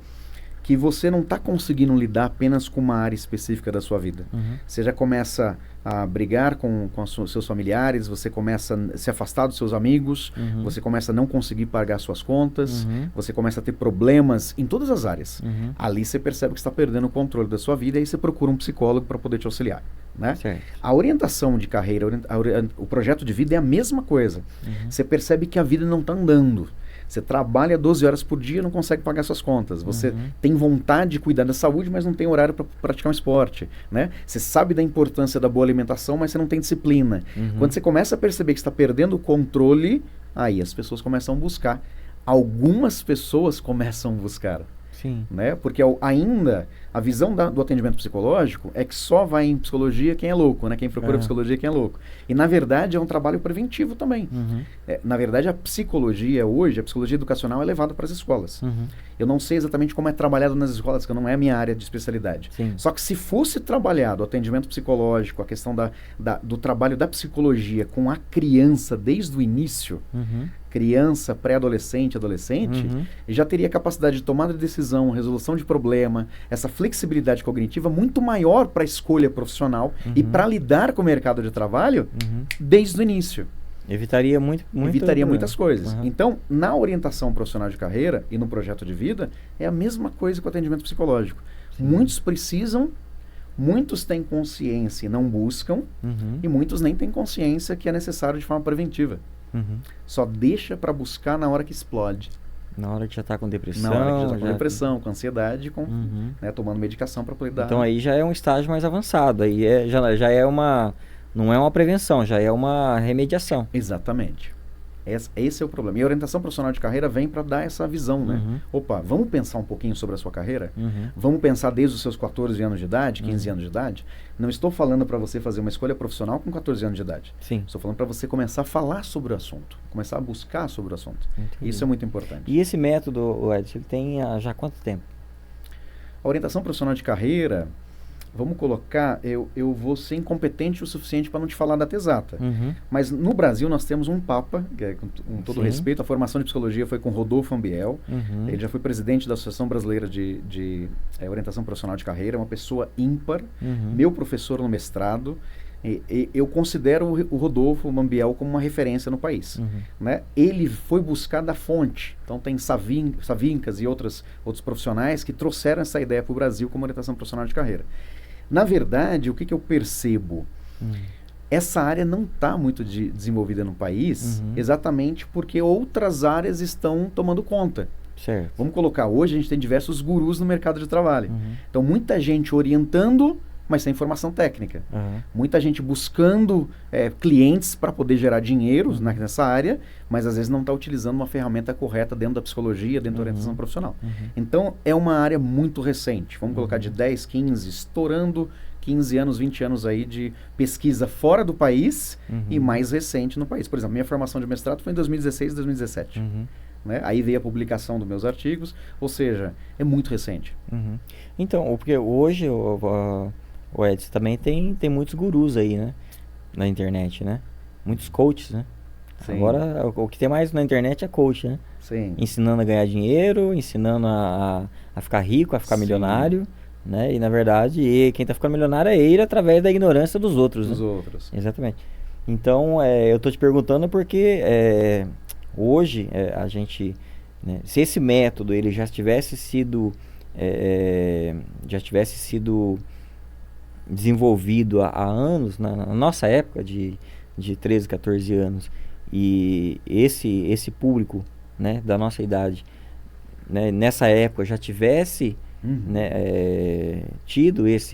que você não está conseguindo lidar apenas com uma área específica da sua vida. Você já começa a brigar com seus familiares, você começa a se afastar dos seus amigos, você começa a não conseguir pagar suas contas, você começa a ter problemas em todas as áreas. Ali você percebe que está perdendo o controle da sua vida e aí você procura um psicólogo para poder te auxiliar. Né? A orientação de carreira, o projeto de vida é a mesma coisa. Você percebe que a vida não está andando. Você trabalha 12 horas por dia e não consegue pagar suas contas. Você tem vontade de cuidar da saúde, mas não tem horário para praticar um esporte. Né? Você sabe da importância da boa alimentação, mas você não tem disciplina. Quando você começa a perceber que está perdendo o controle, aí as pessoas começam a buscar. Algumas pessoas começam a buscar. Sim. Né? Porque ainda a visão do atendimento psicológico é que só vai em psicologia quem é louco, né? Quem procura psicologia quem é louco. E na verdade é um trabalho preventivo também. Na verdade a psicologia hoje, a psicologia educacional é levada para as escolas. Eu não sei exatamente como é trabalhado nas escolas, que não é a minha área de especialidade. Sim. Só que se fosse trabalhado o atendimento psicológico, a questão do trabalho da psicologia com a criança desde o início, criança, pré-adolescente, adolescente, já teria capacidade de tomada de decisão, resolução de problema, essa flexibilidade cognitiva muito maior para a escolha profissional e para lidar com o mercado de trabalho desde o início. Evitaria muitas coisas. Então, na orientação profissional de carreira e no projeto de vida, é a mesma coisa com o atendimento psicológico. Muitos precisam, muitos têm consciência e não buscam, e muitos nem têm consciência que é necessário de forma preventiva. Só deixa para buscar na hora que explode. Na hora que já está com depressão. Na hora que já está com depressão, com ansiedade, tomando medicação para poder dar. Então aí já é um estágio mais avançado. Aí já é uma... Não é uma prevenção, já é uma remediação. Exatamente. Esse é o problema. E a orientação profissional de carreira vem para dar essa visão, né? Opa, vamos pensar um pouquinho sobre a sua carreira? Vamos pensar desde os seus 14 anos de idade, 15 anos de idade? Não estou falando para você fazer uma escolha profissional com 14 anos de idade. Sim. Estou falando para você começar a falar sobre o assunto, começar a buscar sobre o assunto. Entendi. Isso é muito importante. E esse método, Edson, ele tem já quanto tempo? A orientação profissional de carreira... Vamos colocar, eu vou ser incompetente o suficiente para não te falar a data exata. Mas no Brasil nós temos um Papa, que é, com todo respeito, a formação de psicologia foi com Rodolfo Ambiel. Ele já foi presidente da Associação Brasileira de Orientação Profissional de Carreira, uma pessoa ímpar, meu professor no mestrado. Eu considero o Rodolfo Mambiel como uma referência no país. Né? Ele foi buscar da fonte. Então tem Savincas e outros profissionais que trouxeram essa ideia para o Brasil como orientação profissional de carreira. Na verdade, o que eu percebo? Essa área não está muito desenvolvida no país, exatamente porque outras áreas estão tomando conta. Certo. Vamos colocar, hoje a gente tem diversos gurus no mercado de trabalho. Então muita gente orientando, mas sem formação técnica. Muita gente buscando clientes para poder gerar dinheiro nessa área, mas às vezes não está utilizando uma ferramenta correta dentro da psicologia, dentro da orientação profissional. Então é uma área muito recente. Vamos colocar de 10, 15, estourando 15 anos, 20 anos aí de pesquisa fora do país e mais recente no país. Por exemplo, minha formação de mestrado foi em 2016, 2017. Né? Aí veio a publicação dos meus artigos, ou seja, é muito recente. Então, porque hoje, o Edson, também tem muitos gurus aí, né? Na internet, né? Muitos coaches, né? Sim. Agora, o que tem mais na internet é coach, né? Sim. Ensinando a ganhar dinheiro, ensinando a ficar rico, a ficar milionário, né? E, na verdade, quem tá ficando milionário é ele através da ignorância dos outros, Dos né? outros. Exatamente. Então, eu tô te perguntando porque hoje a gente... Né, se esse método ele já tivesse sido desenvolvido há anos, na nossa época de 13, 14 anos, e esse público, né, da nossa idade, né, nessa época já tivesse né, tido esse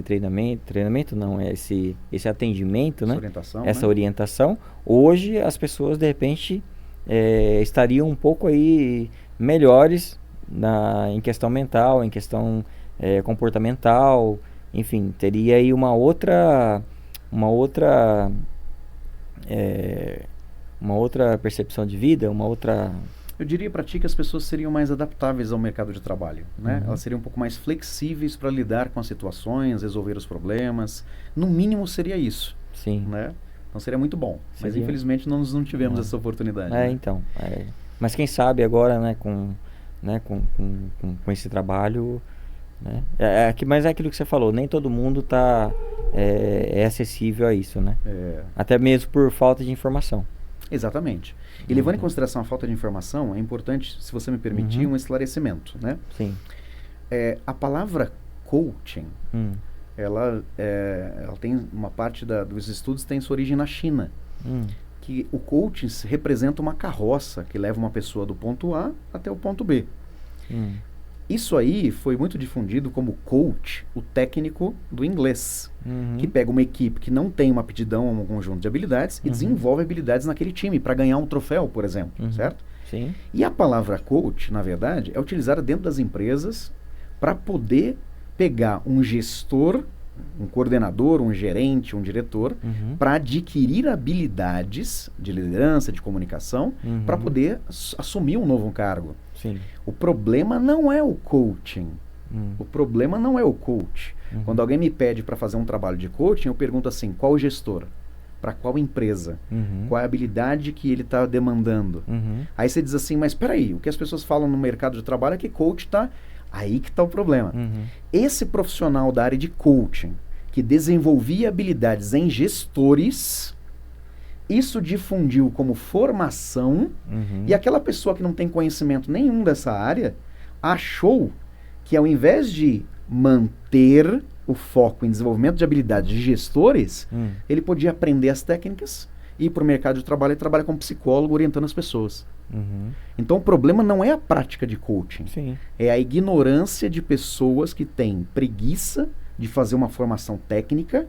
treinamento não, esse atendimento, né, essa orientação, hoje as pessoas de repente estariam um pouco aí melhores em questão mental, em questão comportamental, enfim, teria aí uma outra percepção de vida, uma outra... Eu diria para ti que as pessoas seriam mais adaptáveis ao mercado de trabalho, né? Elas seriam um pouco mais flexíveis para lidar com as situações, resolver os problemas. No mínimo seria isso. Sim. Né? Então seria muito bom. Mas infelizmente nós não tivemos essa oportunidade. Né? Então. Mas quem sabe agora, né, com esse trabalho, né? Mas é aquilo que você falou, nem todo mundo é acessível a isso, né? Até mesmo por falta de informação. Exatamente. E levando em consideração a falta de informação, é importante, se você me permitir, um esclarecimento, né? Sim. A palavra coaching, ela tem uma parte dos estudos tem sua origem na China. Que o coaching representa uma carroça que leva uma pessoa do ponto A até o ponto B. Isso aí foi muito difundido como coach, o técnico do inglês, que pega uma equipe que não tem uma aptidão a um conjunto de habilidades e desenvolve habilidades naquele time para ganhar um troféu, por exemplo, certo? Sim. E a palavra coach, na verdade, é utilizada dentro das empresas para poder pegar um gestor, um coordenador, um gerente, um diretor, para adquirir habilidades de liderança, de comunicação, para poder assumir um novo cargo. Sim. O problema não é o coaching. O problema não é o coach. Quando alguém me pede para fazer um trabalho de coaching, eu pergunto assim, qual gestor? Para qual empresa? Qual é a habilidade que ele está demandando? Aí você diz assim, mas espera aí, o que as pessoas falam no mercado de trabalho é que coach está... Aí que está o problema. Esse profissional da área de coaching, que desenvolvia habilidades em gestores, isso difundiu como formação, e aquela pessoa que não tem conhecimento nenhum dessa área, achou que ao invés de manter o foco em desenvolvimento de habilidades de gestores, ele podia aprender as técnicas, ir para o mercado de trabalho e trabalhar como psicólogo orientando as pessoas. Então o problema não é a prática de coaching, é a ignorância de pessoas que têm preguiça de fazer uma formação técnica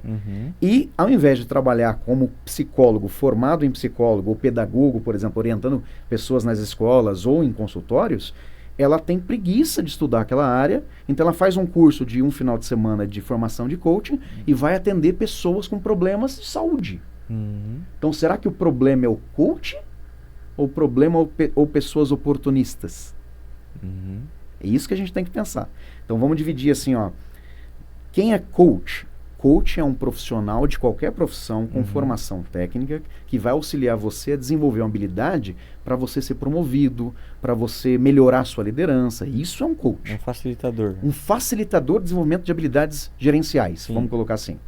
e ao invés de trabalhar como psicólogo, formado em psicólogo ou pedagogo, por exemplo, orientando pessoas nas escolas ou em consultórios, ela tem preguiça de estudar aquela área, então ela faz um curso de um final de semana de formação de coaching e vai atender pessoas com problemas de saúde. Então será que o problema é o coaching? Ou problema ou pessoas oportunistas? É isso que a gente tem que pensar. Então vamos dividir assim, ó. Quem é coach? Coach é um profissional de qualquer profissão com formação técnica que vai auxiliar você a desenvolver uma habilidade para você ser promovido, para você melhorar sua liderança. Isso é um coach. Um facilitador. Um facilitador de desenvolvimento de habilidades gerenciais, vamos colocar assim.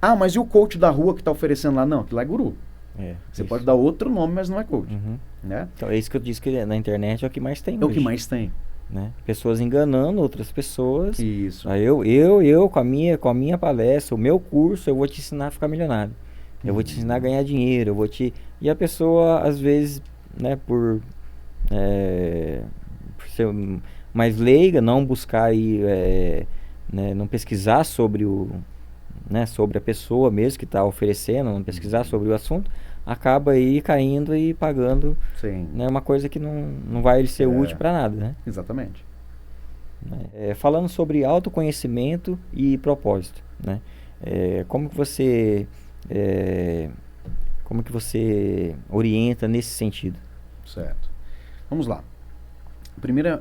Ah, mas e o coach da rua que está oferecendo lá? Não, aquilo lá é guru. Você isso. pode dar outro nome, mas não é coach. Né? Então é isso que eu disse, que na internet é o que mais tem É hoje. o que mais tem. Né? Pessoas enganando outras pessoas. Isso. Aí eu com a minha palestra, o meu curso, eu vou te ensinar a ficar milionário. Eu vou te ensinar a ganhar dinheiro, eu vou te... E a pessoa, às vezes, né, por ser mais leiga, não buscar aí, né, não pesquisar sobre né, sobre a pessoa mesmo que está oferecendo, não pesquisar sobre o assunto, acaba aí caindo e pagando, né, uma coisa que não vai ser útil para nada, né? Exatamente. Falando sobre autoconhecimento e propósito, né? Como que você orienta nesse sentido? Certo. Vamos lá.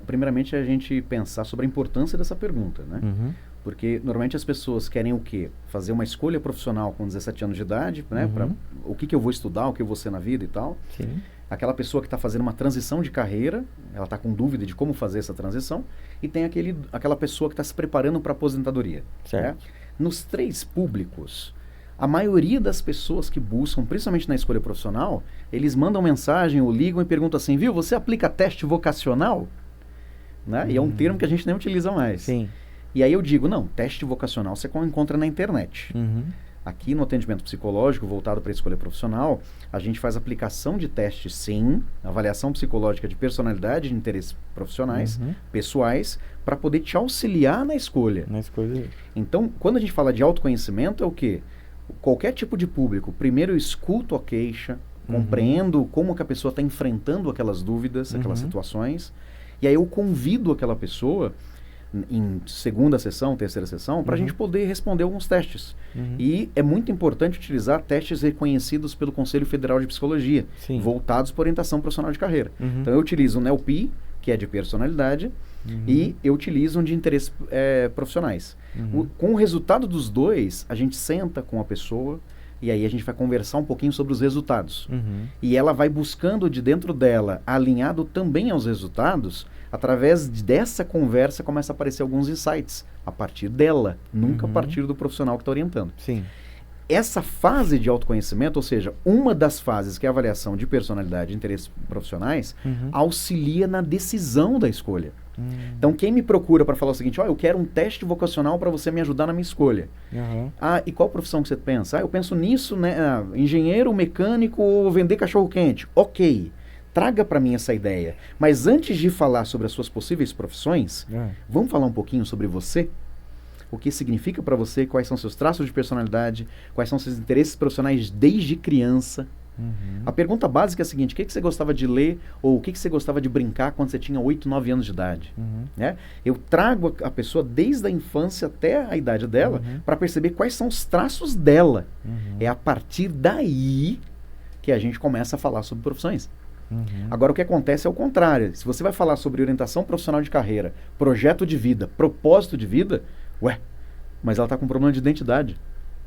Primeiramente, a gente pensar sobre a importância dessa pergunta, né? Porque normalmente as pessoas querem o quê? Fazer uma escolha profissional com 17 anos de idade, né? Pra, o que eu vou estudar, o que eu vou ser na vida e tal. Sim. Aquela pessoa que está fazendo uma transição de carreira, ela está com dúvida de como fazer essa transição. E tem aquela pessoa que está se preparando para a aposentadoria. Certo. Né? Nos 3 públicos, a maioria das pessoas que buscam, principalmente na escolha profissional, eles mandam mensagem ou ligam e perguntam assim, viu, você aplica teste vocacional? Né? E é um termo que a gente nem utiliza mais. Sim. E aí eu digo, não, teste vocacional você encontra na internet. Aqui no atendimento psicológico, voltado para a escolha profissional, a gente faz aplicação de testes, sim, avaliação psicológica de personalidade, de interesses profissionais, pessoais, para poder te auxiliar na escolha. Então, quando a gente fala de autoconhecimento, é o quê? Qualquer tipo de público, primeiro eu escuto a queixa, compreendo como que a pessoa está enfrentando aquelas dúvidas, aquelas situações, e aí eu convido aquela pessoa em segunda sessão, terceira sessão, para a gente poder responder alguns testes. E é muito importante utilizar testes reconhecidos pelo Conselho Federal de Psicologia, voltados para orientação profissional de carreira. Então eu utilizo o NELP, que é de personalidade, e eu utilizo um de interesses profissionais. Com o resultado dos dois, a gente senta com a pessoa, e aí a gente vai conversar um pouquinho sobre os resultados. E ela vai buscando de dentro dela, alinhado também aos resultados, através dessa conversa começa a aparecer alguns insights, a partir dela, nunca a partir do profissional que está orientando. Sim. Essa fase de autoconhecimento, ou seja, uma das fases que é a avaliação de personalidade e interesses profissionais, auxilia na decisão da escolha. Então, quem me procura para falar o seguinte, eu quero um teste vocacional para você me ajudar na minha escolha. Ah, e qual profissão que você pensa? Eu penso nisso, né? Engenheiro, mecânico ou vender cachorro-quente. Ok, traga para mim essa ideia. Mas antes de falar sobre as suas possíveis profissões, vamos falar um pouquinho sobre você? O que significa para você, quais são seus traços de personalidade, quais são seus interesses profissionais desde criança. A pergunta básica é a seguinte, o que você gostava de ler ou o que você gostava de brincar quando você tinha 8, 9 anos de idade? Né? Eu trago a pessoa desde a infância até a idade dela para perceber quais são os traços dela. É a partir daí que a gente começa a falar sobre profissões. Agora, o que acontece é o contrário. Se você vai falar sobre orientação profissional de carreira, projeto de vida, propósito de vida, mas ela está com um problema de identidade.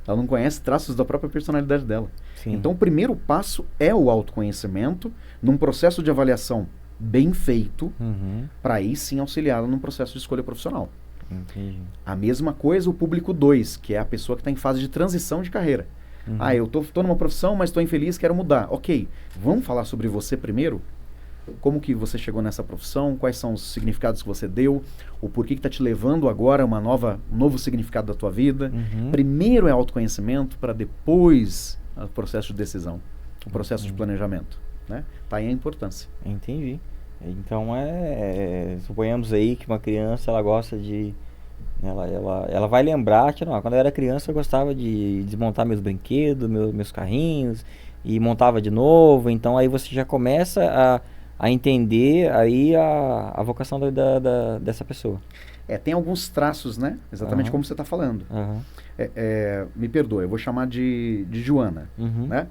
Ela não conhece traços da própria personalidade dela. Então, o primeiro passo é o autoconhecimento, num processo de avaliação bem feito, para aí sim auxiliá-la num processo de escolha profissional. A mesma coisa o público 2, que é a pessoa que está em fase de transição de carreira. Eu estou numa profissão, mas estou infeliz, quero mudar. Ok, vamos falar sobre você primeiro? Como que você chegou nessa profissão? Quais são os significados que você deu? O porquê que está te levando agora a um novo significado da tua vida? Primeiro é autoconhecimento, para depois o processo de decisão, o processo de planejamento. Né? Tá aí a importância. Entendi. Então, suponhamos aí que uma criança, ela gosta de... Ela vai lembrar que, quando eu era criança, eu gostava de desmontar meus brinquedos, meus carrinhos, e montava de novo. Então, aí você já começa a entender aí a vocação dessa pessoa. Tem alguns traços, né? Exatamente como você está falando. Me perdoa, eu vou chamar de Joana. Né?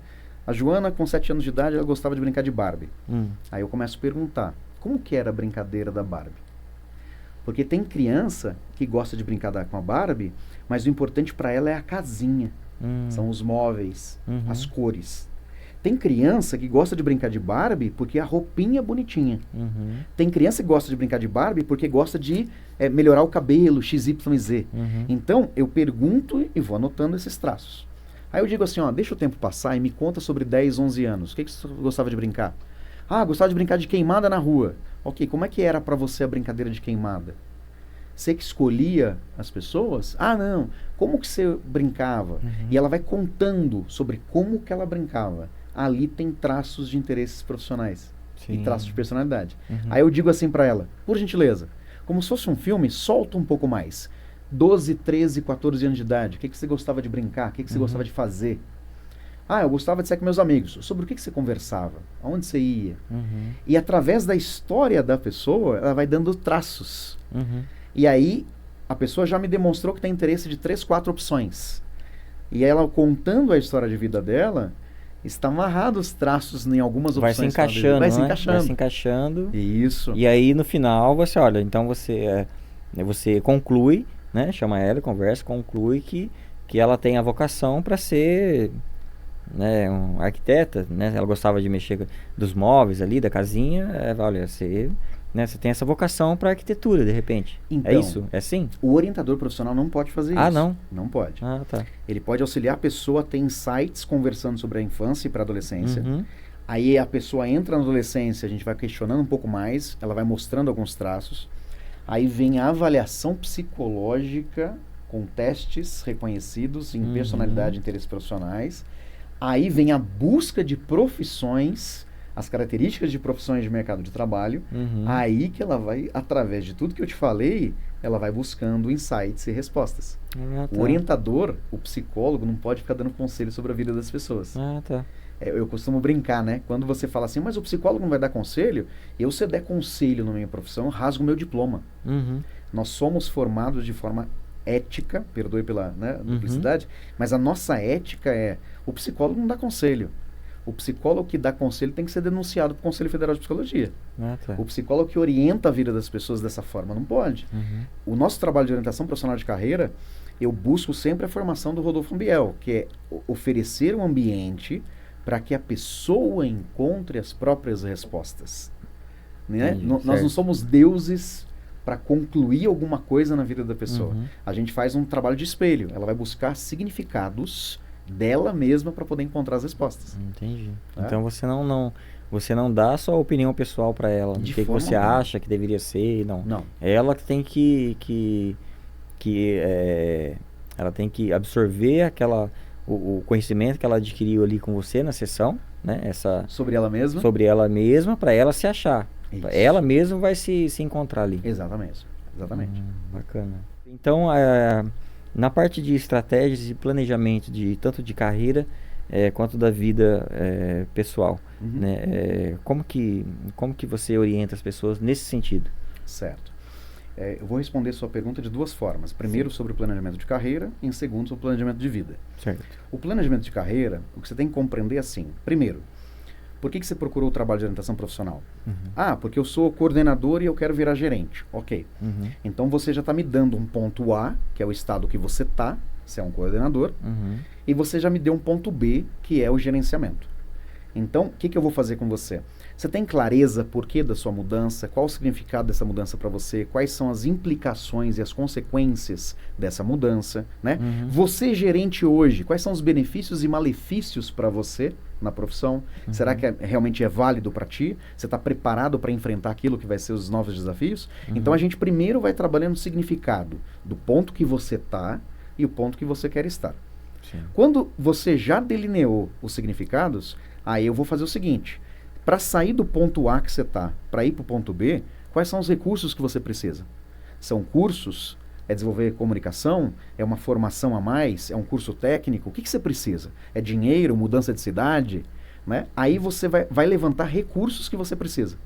A Joana, com 7 anos de idade, ela gostava de brincar de Barbie. Aí eu começo a perguntar, como que era a brincadeira da Barbie? Porque tem criança que gosta de brincar com a Barbie, mas o importante para ela é a casinha. São os móveis, as cores. Tem criança que gosta de brincar de Barbie porque a roupinha é bonitinha. Tem criança que gosta de brincar de Barbie porque gosta de melhorar o cabelo, XYZ. Então, eu pergunto e vou anotando esses traços. Aí eu digo assim, ó, deixa o tempo passar e me conta sobre 10, 11 anos. O que você gostava de brincar? Ah, gostava de brincar de queimada na rua. Ok, como é que era para você a brincadeira de queimada? Você que escolhia as pessoas? Ah, não. Como que você brincava? E ela vai contando sobre como que ela brincava. Ali tem traços de interesses profissionais. Sim. E traços de personalidade. Aí eu digo assim para ela, por gentileza, como se fosse um filme, solta um pouco mais. 12, 13, 14 anos de idade. O que você gostava de brincar? O que você gostava de fazer? Ah, eu gostava de sair com meus amigos. Sobre o que você conversava? Aonde você ia? E através da história da pessoa, ela vai dando traços. E aí, a pessoa já me demonstrou que tem interesse de 3, 4 opções. E ela contando a história de vida dela, está amarrado os traços em algumas opções. Vai se encaixando, vai né? se encaixando. Vai se encaixando. Isso. E aí, no final, você olha, então você conclui, né? Chama ela, conversa, conclui que ela tem a vocação para ser, né, um arquiteta, né? Ela gostava de mexer dos móveis ali, da casinha. Olha, você tem essa vocação para arquitetura, de repente. Então, é isso? É assim? O orientador profissional não pode fazer isso. Ah, não? Não pode. Ah, tá. Ele pode auxiliar a pessoa a ter insights conversando sobre a infância e para a adolescência. Aí a pessoa entra na adolescência, a gente vai questionando um pouco mais, ela vai mostrando alguns traços. Aí vem a avaliação psicológica com testes reconhecidos em personalidade e interesses profissionais. Aí vem a busca de profissões, as características de profissões de mercado de trabalho. Aí que ela vai, através de tudo que eu te falei, ela vai buscando insights e respostas. Ah, tá. O orientador, o psicólogo, não pode ficar dando conselho sobre a vida das pessoas. Ah, tá. Eu costumo brincar, né? Quando você fala assim, mas o psicólogo não vai dar conselho, se eu der conselho na minha profissão, eu rasgo o meu diploma. Nós somos formados de forma ética, perdoe pela duplicidade, mas a nossa ética o psicólogo não dá conselho. O psicólogo que dá conselho tem que ser denunciado para o Conselho Federal de Psicologia. Ah, tá. O psicólogo que orienta a vida das pessoas dessa forma não pode. O nosso trabalho de orientação profissional de carreira, eu busco sempre a formação do Rodolfo Biel, que é oferecer um ambiente para que a pessoa encontre as próprias respostas. Né? Nós não somos deuses para concluir alguma coisa na vida da pessoa. A gente faz um trabalho de espelho. Ela vai buscar significados dela mesma para poder encontrar as respostas. Entendi. Então você não dá a sua opinião pessoal para ela, de que você acha que deveria ser, não. Ela que tem ela tem que absorver o conhecimento que ela adquiriu ali com você na sessão, né? Sobre ela mesma? Sobre ela mesma, para ela se achar. Isso. Ela mesma vai se encontrar ali. Exatamente. Bacana. Então, na parte de estratégias e planejamento, tanto de carreira quanto da vida pessoal, né? Como que você orienta as pessoas nesse sentido? Certo. Eu vou responder sua pergunta de duas formas. Primeiro, sobre o planejamento de carreira, e em segundo, sobre o planejamento de vida. Certo. O planejamento de carreira, o que você tem que compreender é assim. Primeiro, por que você procurou o trabalho de orientação profissional? Ah, porque eu sou coordenador e eu quero virar gerente. Ok. Então você já está me dando um ponto A, que é o estado que você está, você é um coordenador, e você já me deu um ponto B, que é o gerenciamento. Então, o que eu vou fazer com você? Você tem clareza por que da sua mudança? Qual o significado dessa mudança para você? Quais são as implicações e as consequências dessa mudança? Né? Você, gerente hoje, quais são os benefícios e malefícios para você na profissão? Será que realmente é válido para ti? Você está preparado para enfrentar aquilo que vai ser os novos desafios? Então, a gente primeiro vai trabalhando o significado do ponto que você está e o ponto que você quer estar. Sim. Quando você já delineou os significados, aí eu vou fazer o seguinte: para sair do ponto A que você está, para ir para o ponto B, quais são os recursos que você precisa? São cursos? É desenvolver comunicação? É uma formação a mais? É um curso técnico? O que você precisa? É dinheiro? Mudança de cidade? Né? Aí você vai levantar recursos que você precisa.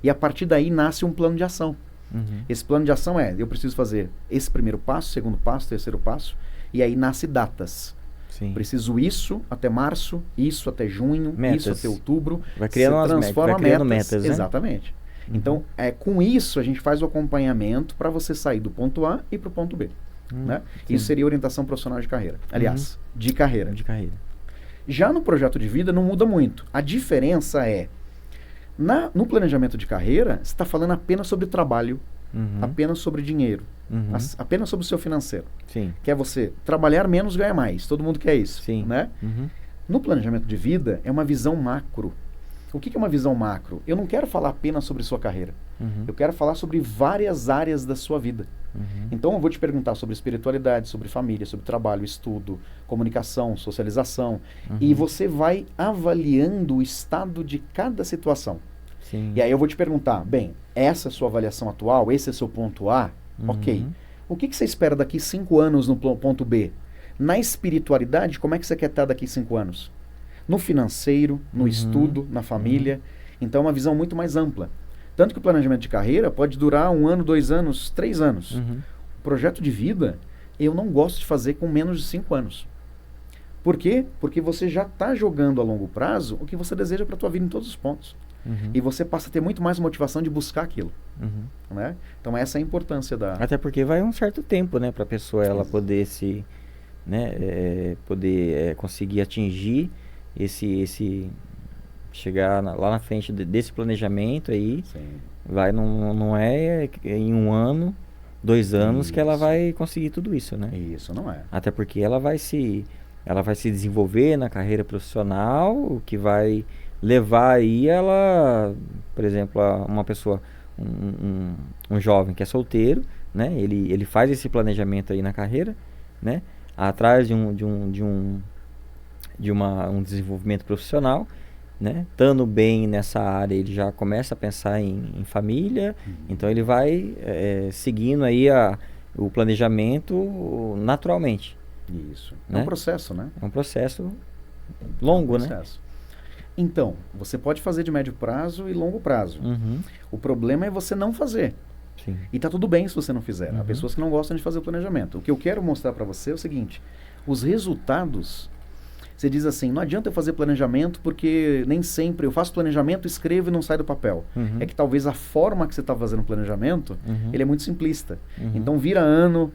E a partir daí nasce um plano de ação. Esse plano de ação eu preciso fazer esse primeiro passo, segundo passo, terceiro passo, e aí nasce datas. Sim. Preciso isso até março, isso até junho, isso até outubro. Vai criando metas, né? Exatamente. Então, com isso, a gente faz o acompanhamento para você sair do ponto A e para o ponto B. Né? Isso seria orientação profissional de carreira. Aliás, de carreira. Já no projeto de vida não muda muito. A diferença no planejamento de carreira, você está falando apenas sobre trabalho apenas sobre dinheiro, apenas sobre o seu financeiro. Que é você trabalhar menos, ganhar mais. Todo mundo quer isso, né? No planejamento de vida, é uma visão macro. O que é uma visão macro? Eu não quero falar apenas sobre sua carreira. Eu quero falar sobre várias áreas da sua vida. Então, eu vou te perguntar sobre espiritualidade, sobre família, sobre trabalho, estudo, comunicação, socialização. E você vai avaliando o estado de cada situação. E aí eu vou te perguntar, bem, essa é a sua avaliação atual? Esse é o seu ponto A? Ok. O que você espera daqui 5 anos no ponto B? Na espiritualidade, como é que você quer estar daqui 5 anos? No financeiro, no estudo, na família. Então, é uma visão muito mais ampla. Tanto que o planejamento de carreira pode durar 1 ano, 2 anos, 3 anos. O projeto de vida, eu não gosto de fazer com menos de 5 anos. Por quê? Porque você já está jogando a longo prazo o que você deseja para a tua vida em todos os pontos. E você passa a ter muito mais motivação de buscar aquilo. Né? Então, essa é a importância da... Até porque vai um certo tempo, né? Para a pessoa ela poder se... né? Conseguir atingir esse chegar lá na frente desse planejamento aí. Vai, não é em 1 ano, 2 anos que ela vai conseguir tudo isso, né? Isso não é. Até porque ela vai se desenvolver na carreira profissional, o que vai levar aí ela, por exemplo, uma pessoa, um jovem que é solteiro, né? Ele faz esse planejamento aí na carreira, né? Atrás de um desenvolvimento profissional, né? Estando bem nessa área, ele já começa a pensar em família, então ele vai seguindo aí o planejamento naturalmente. Isso. Né? É um processo, né? É um processo longo, né? Então, você pode fazer de médio prazo e longo prazo. O problema é você não fazer. E tá tudo bem se você não fizer. Há pessoas que não gostam de fazer o planejamento. O que eu quero mostrar para você é o seguinte: os resultados, você diz assim, não adianta eu fazer planejamento porque nem sempre eu faço planejamento, escrevo e não sai do papel. É que talvez a forma que você está fazendo o planejamento, ele é muito simplista. Então vira ano,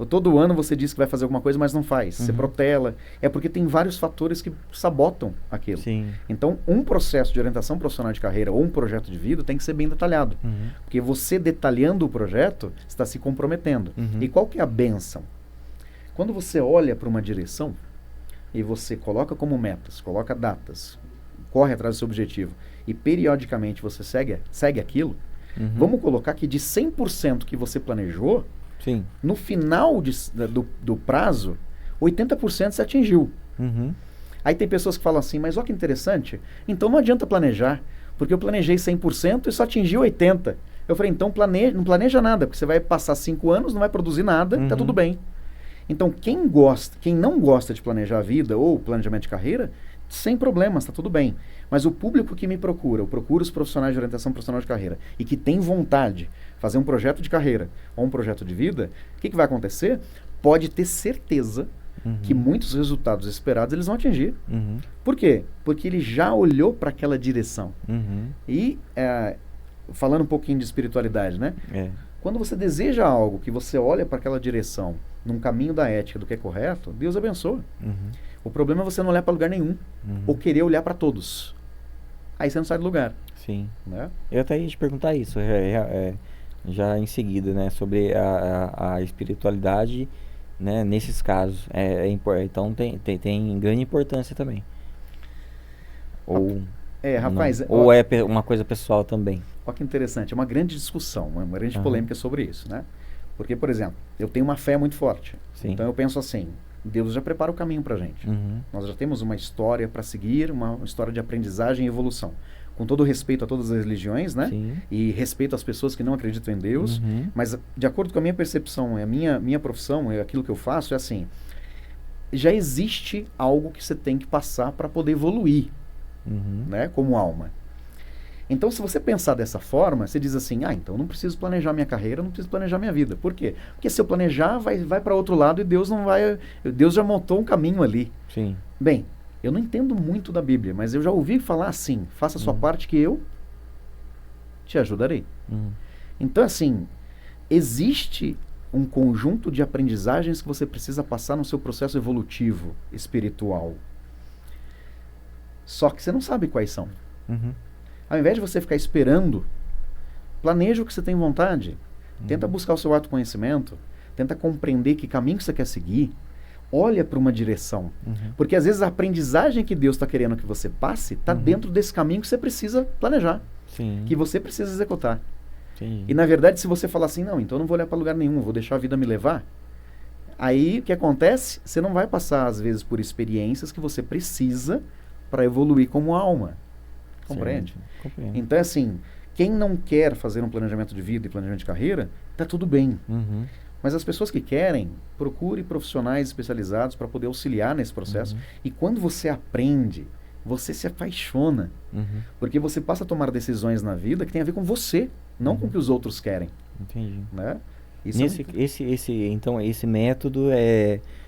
todo ano você diz que vai fazer alguma coisa, mas não faz. Você protela. É porque tem vários fatores que sabotam aquilo. Então, um processo de orientação profissional de carreira ou um projeto de vida tem que ser bem detalhado. Porque você detalhando o projeto, está se comprometendo. E qual que é a bênção? Quando você olha para uma direção e você coloca como metas, coloca datas, corre atrás do seu objetivo e periodicamente você segue aquilo, vamos colocar que de 100% que você planejou, no final do prazo, 80% se atingiu. Aí tem pessoas que falam assim, mas olha que interessante, então não adianta planejar, porque eu planejei 100% e só atingi 80%. Eu falei, então não planeja nada, porque você vai passar 5 anos, não vai produzir nada, tá tudo bem. Então, quem não gosta de planejar a vida ou planejamento de carreira, sem problemas, está tudo bem. Mas o público que me procura, eu procuro os profissionais de orientação profissional de carreira e que tem vontade de fazer um projeto de carreira ou um projeto de vida, o que vai acontecer? Pode ter certeza que muitos resultados esperados eles vão atingir. Por quê? Porque ele já olhou para aquela direção. E, falando um pouquinho de espiritualidade, né? Quando você deseja algo, que você olha para aquela direção, num caminho da ética, do que é correto, Deus abençoa. O problema é você não olhar para lugar nenhum, ou querer olhar para todos. Aí você não sai do lugar. Né? Eu até ia te perguntar isso, já em seguida, né, sobre a espiritualidade, né, nesses casos. Então tem grande importância também. Ou, rapaz... ou é uma coisa pessoal também. Olha que interessante, é uma grande discussão, uma grande polêmica sobre isso, né? Porque, por exemplo, eu tenho uma fé muito forte. Então eu penso assim, Deus já prepara o caminho para a gente. Nós já temos uma história para seguir, uma história de aprendizagem e evolução. Com todo respeito a todas as religiões, né? E respeito às pessoas que não acreditam em Deus. Mas, de acordo com a minha percepção, a minha profissão, aquilo que eu faço, é assim, já existe algo que você tem que passar para poder evoluir, né? Como alma. Então, se você pensar dessa forma, você diz assim, então não preciso planejar minha carreira, não preciso planejar minha vida. Por quê? Porque se eu planejar, vai para outro lado e Deus não vai... Deus já montou um caminho ali. Bem, eu não entendo muito da Bíblia, mas eu já ouvi falar assim, faça a sua parte que eu te ajudarei. Então, assim, existe um conjunto de aprendizagens que você precisa passar no seu processo evolutivo, espiritual. Só que você não sabe quais são. Ao invés de você ficar esperando, planeja o que você tem vontade. Tenta buscar o seu autoconhecimento, tenta compreender que caminho que você quer seguir, olha para uma direção. Porque às vezes a aprendizagem que Deus está querendo que você passe está dentro desse caminho que você precisa planejar, que você precisa executar. E na verdade, se você falar assim, não, então eu não vou olhar para lugar nenhum, vou deixar a vida me levar, aí o que acontece? Você não vai passar às vezes por experiências que você precisa para evoluir como alma. Compreende? Compreendo. Então, assim, quem não quer fazer um planejamento de vida e planejamento de carreira, tá tudo bem. Mas as pessoas que querem, procure profissionais especializados para poder auxiliar nesse processo. E quando você aprende, você se apaixona. Porque você passa a tomar decisões na vida que tem a ver com você, não com o que os outros querem. Entendi. Né? Então, esse método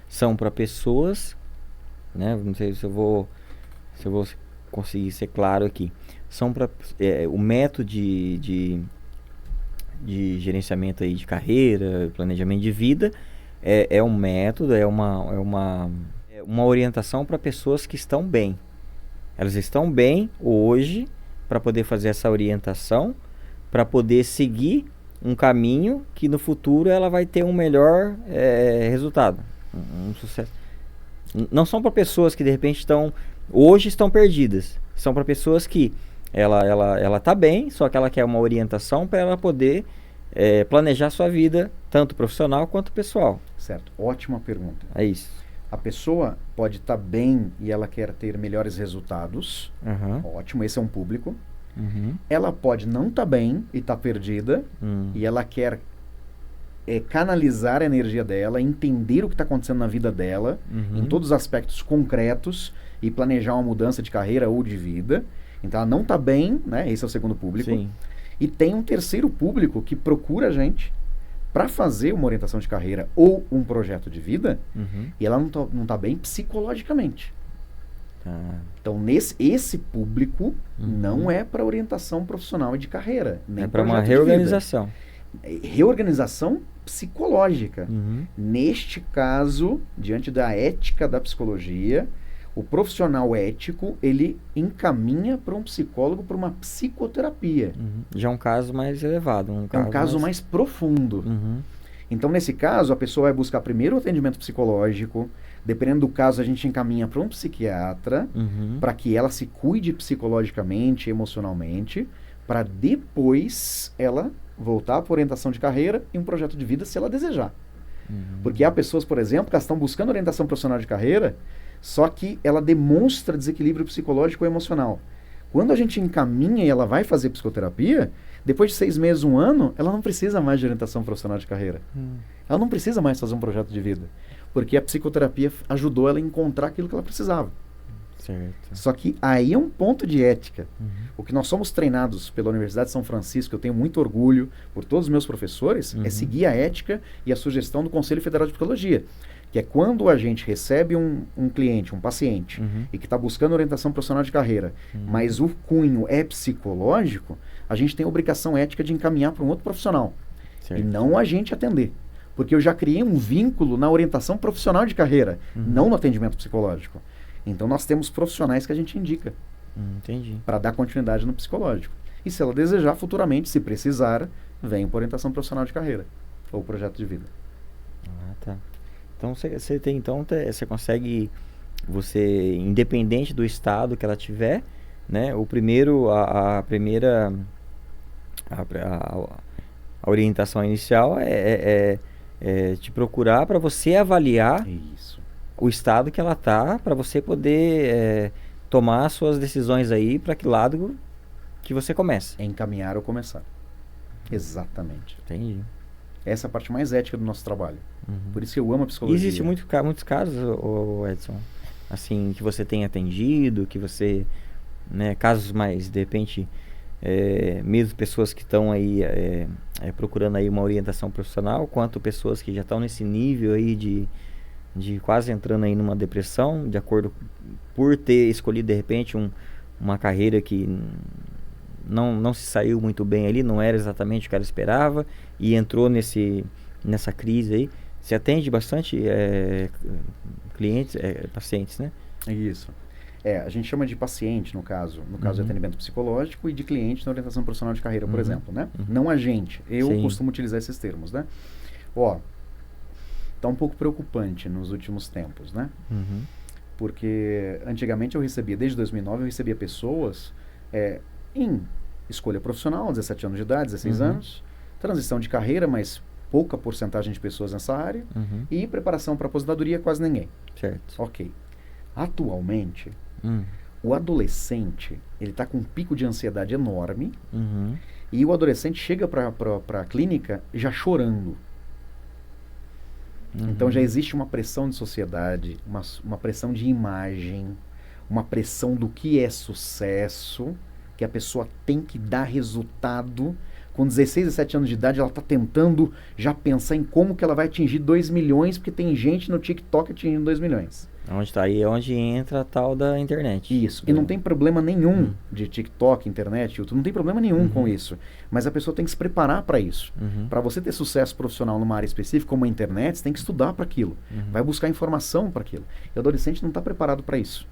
são para pessoas, né? Não sei se eu vou conseguir ser claro aqui. São para o método de gerenciamento aí de carreira, planejamento de vida, é um método, é uma orientação para pessoas que estão bem. Elas estão bem hoje para poder fazer essa orientação, para poder seguir um caminho que no futuro ela vai ter um melhor resultado, um sucesso. Não são para pessoas que de repente hoje estão perdidas. São para pessoas que ela tá bem, só que ela quer uma orientação para ela poder planejar sua vida, tanto profissional quanto pessoal. Certo. Ótima pergunta. É isso. A pessoa pode estar bem e ela quer ter melhores resultados. Ótimo, esse é um público. Ela pode não estar bem e estar perdida e ela quer canalizar a energia dela, entender o que está acontecendo na vida dela, em todos os aspectos concretos e planejar uma mudança de carreira ou de vida. Então ela não está bem, né? Esse é o segundo público. Sim. E tem um terceiro público que procura a gente para fazer uma orientação de carreira ou um projeto de vida e ela não tá bem psicologicamente. Então, esse público não é para orientação profissional e de carreira. Nem é para uma reorganização. Reorganização psicológica. Neste caso, diante da ética da psicologia, o profissional ético, ele encaminha para um psicólogo, para uma psicoterapia. Já é um caso mais elevado. É um caso mais profundo. Então, nesse caso, a pessoa vai buscar primeiro o atendimento psicológico. Dependendo do caso, a gente encaminha para um psiquiatra, para que ela se cuide psicologicamente, emocionalmente, para depois ela voltar para orientação de carreira e um projeto de vida, se ela desejar. Porque há pessoas, por exemplo, que estão buscando orientação profissional de carreira, só que ela demonstra desequilíbrio psicológico ou emocional. Quando a gente encaminha e ela vai fazer psicoterapia, depois de 6 meses, 1 ano, ela não precisa mais de orientação profissional de carreira. Ela não precisa mais fazer um projeto de vida. Porque a psicoterapia ajudou ela a encontrar aquilo que ela precisava. Certo. Só que aí é um ponto de ética. O que nós somos treinados pela Universidade de São Francisco, eu tenho muito orgulho por todos os meus professores, é seguir a ética e a sugestão do Conselho Federal de Psicologia. Que é quando a gente recebe um cliente, um paciente, e que está buscando orientação profissional de carreira, mas o cunho é psicológico, a gente tem a obrigação ética de encaminhar para um outro profissional. Certo. E não a gente atender. Porque eu já criei um vínculo na orientação profissional de carreira, não no atendimento psicológico. Então nós temos profissionais que a gente indica para dar continuidade no psicológico. E se ela desejar, futuramente, se precisar, vem para orientação profissional de carreira ou projeto de vida. Tá. Então você consegue, independente do estado que ela tiver, né? A orientação inicial é te procurar para você avaliar o estado que ela está, para você poder tomar suas decisões aí para que lado que você começa. Encaminhar ou começar. Exatamente. Entendi. Essa é a parte mais ética do nosso trabalho. Por isso que eu amo a psicologia. Existem muitos casos, Edson, assim, que você tem atendido, que você, né, casos mais, de repente, mesmo pessoas que estão aí procurando aí uma orientação profissional, quanto pessoas que já estão nesse nível aí de quase entrando aí numa depressão, de acordo por ter escolhido, de repente, uma carreira que não se saiu muito bem ali, não era exatamente o que ela esperava, e entrou nessa crise aí. Você atende bastante clientes, pacientes, né? Isso. A gente chama de paciente, no caso de atendimento psicológico, e de cliente na orientação profissional de carreira, por exemplo, né? Não agente. Eu costumo utilizar esses termos, né? Tá um pouco preocupante nos últimos tempos, né? Porque antigamente desde 2009, eu recebia pessoas em escolha profissional, 17 anos de idade, 16 anos, transição de carreira, mas pouca porcentagem de pessoas nessa área, e preparação para aposentadoria, quase ninguém. Certo. Ok. Atualmente, o adolescente, ele está com um pico de ansiedade enorme, e o adolescente chega para a clínica já chorando. Então já existe uma pressão de sociedade, uma pressão de imagem, uma pressão do que é sucesso, que a pessoa tem que dar resultado. Com 16, 17 anos de idade, ela está tentando já pensar em como que ela vai atingir 2 milhões, porque tem gente no TikTok atingindo 2 milhões. Onde está aí, onde entra a tal da internet. Isso. E não tem problema nenhum de TikTok, internet, YouTube, não tem problema nenhum com isso. Mas a pessoa tem que se preparar para isso. Para você ter sucesso profissional numa área específica, como a internet, você tem que estudar para aquilo. Vai buscar informação para aquilo. E o adolescente não está preparado para isso.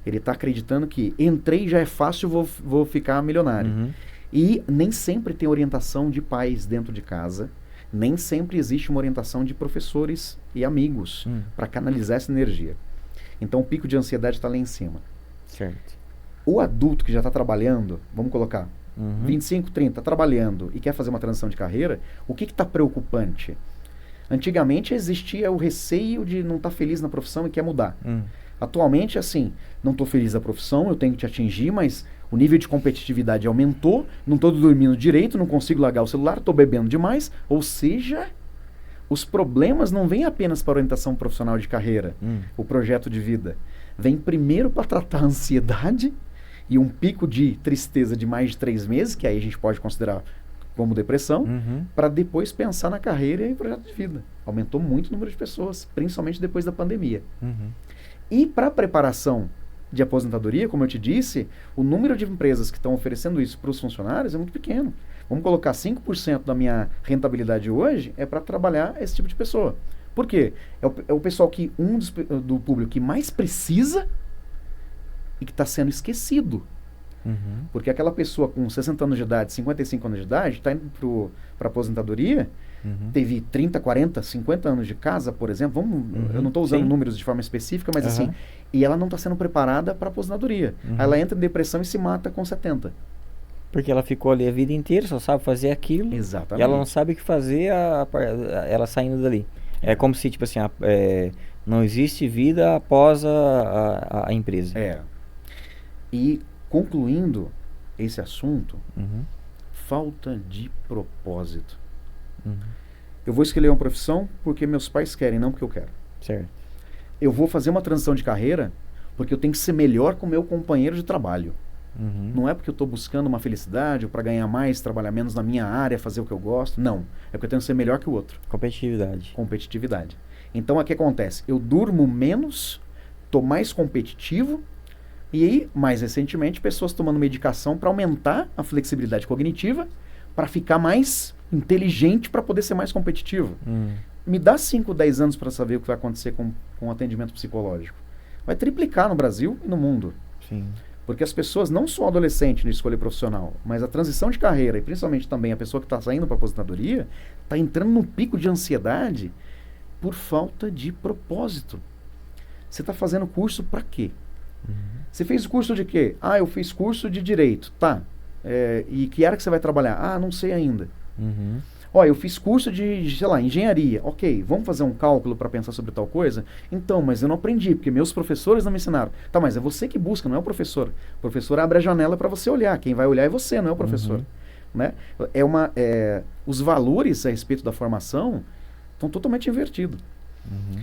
Ele está acreditando que entrei, já é fácil, vou ficar milionário. E nem sempre tem orientação de pais dentro de casa. Nem sempre existe uma orientação de professores e amigos para canalizar essa energia. Então o pico de ansiedade está lá em cima. Certo. O adulto que já está trabalhando, vamos colocar, 25, 30, trabalhando e quer fazer uma transição de carreira, o que está preocupante? Antigamente existia o receio de não estar feliz na profissão e quer mudar. Atualmente, assim, não estou feliz na profissão, eu tenho que te atingir, mas o nível de competitividade aumentou, não estou dormindo direito, não consigo largar o celular, estou bebendo demais. Ou seja, os problemas não vêm apenas para a orientação profissional de carreira, o projeto de vida. Vem primeiro para tratar a ansiedade e um pico de tristeza de mais de 3 meses, que aí a gente pode considerar como depressão, para depois pensar na carreira e projeto de vida. Aumentou muito o número de pessoas, principalmente depois da pandemia. E para a preparação de aposentadoria, como eu te disse, o número de empresas que estão oferecendo isso para os funcionários é muito pequeno. Vamos colocar 5% da minha rentabilidade hoje é para trabalhar esse tipo de pessoa. Por quê? É o pessoal que do público que mais precisa e que está sendo esquecido. Porque aquela pessoa com 60 anos de idade, 55 anos de idade, está indo para a aposentadoria, teve 30, 40, 50 anos de casa, por exemplo. Eu não estou usando números de forma específica, mas assim, e ela não está sendo preparada para a aposentadoria. Aí ela entra em depressão e se mata com 70. Porque ela ficou ali a vida inteira, só sabe fazer aquilo. Exatamente. E ela não sabe o que fazer ela saindo dali. É como se, tipo assim, não existe vida após a empresa. E concluindo esse assunto, falta de propósito. Eu vou escolher uma profissão porque meus pais querem, não porque eu quero. Certo. Eu vou fazer uma transição de carreira porque eu tenho que ser melhor com o meu companheiro de trabalho. Não é porque eu estou buscando uma felicidade ou para ganhar mais, trabalhar menos na minha área, fazer o que eu gosto. Não. É porque eu tenho que ser melhor que o outro. Competitividade. Então, o que acontece? Eu durmo menos, estou mais competitivo. E aí, mais recentemente, pessoas tomando medicação para aumentar a flexibilidade cognitiva, para ficar mais inteligente, para poder ser mais competitivo. Me dá 5, 10 anos para saber o que vai acontecer com o atendimento psicológico. Vai triplicar no Brasil e no mundo. Sim. Porque as pessoas, não só adolescente na escolha profissional, mas a transição de carreira, e principalmente também a pessoa que está saindo para a aposentadoria, está entrando num pico de ansiedade por falta de propósito. Você está fazendo curso para quê? Você fez curso de quê? Eu fiz curso de Direito. Tá. E que área que você vai trabalhar? Não sei ainda. Eu fiz curso de, sei lá, engenharia. Ok, vamos fazer um cálculo para pensar sobre tal coisa? Então, mas eu não aprendi, porque meus professores não me ensinaram. Tá, mas é você que busca, não é o professor. O professor abre a janela para você olhar. Quem vai olhar é você, não é o professor. Né? Os valores a respeito da formação estão totalmente invertidos.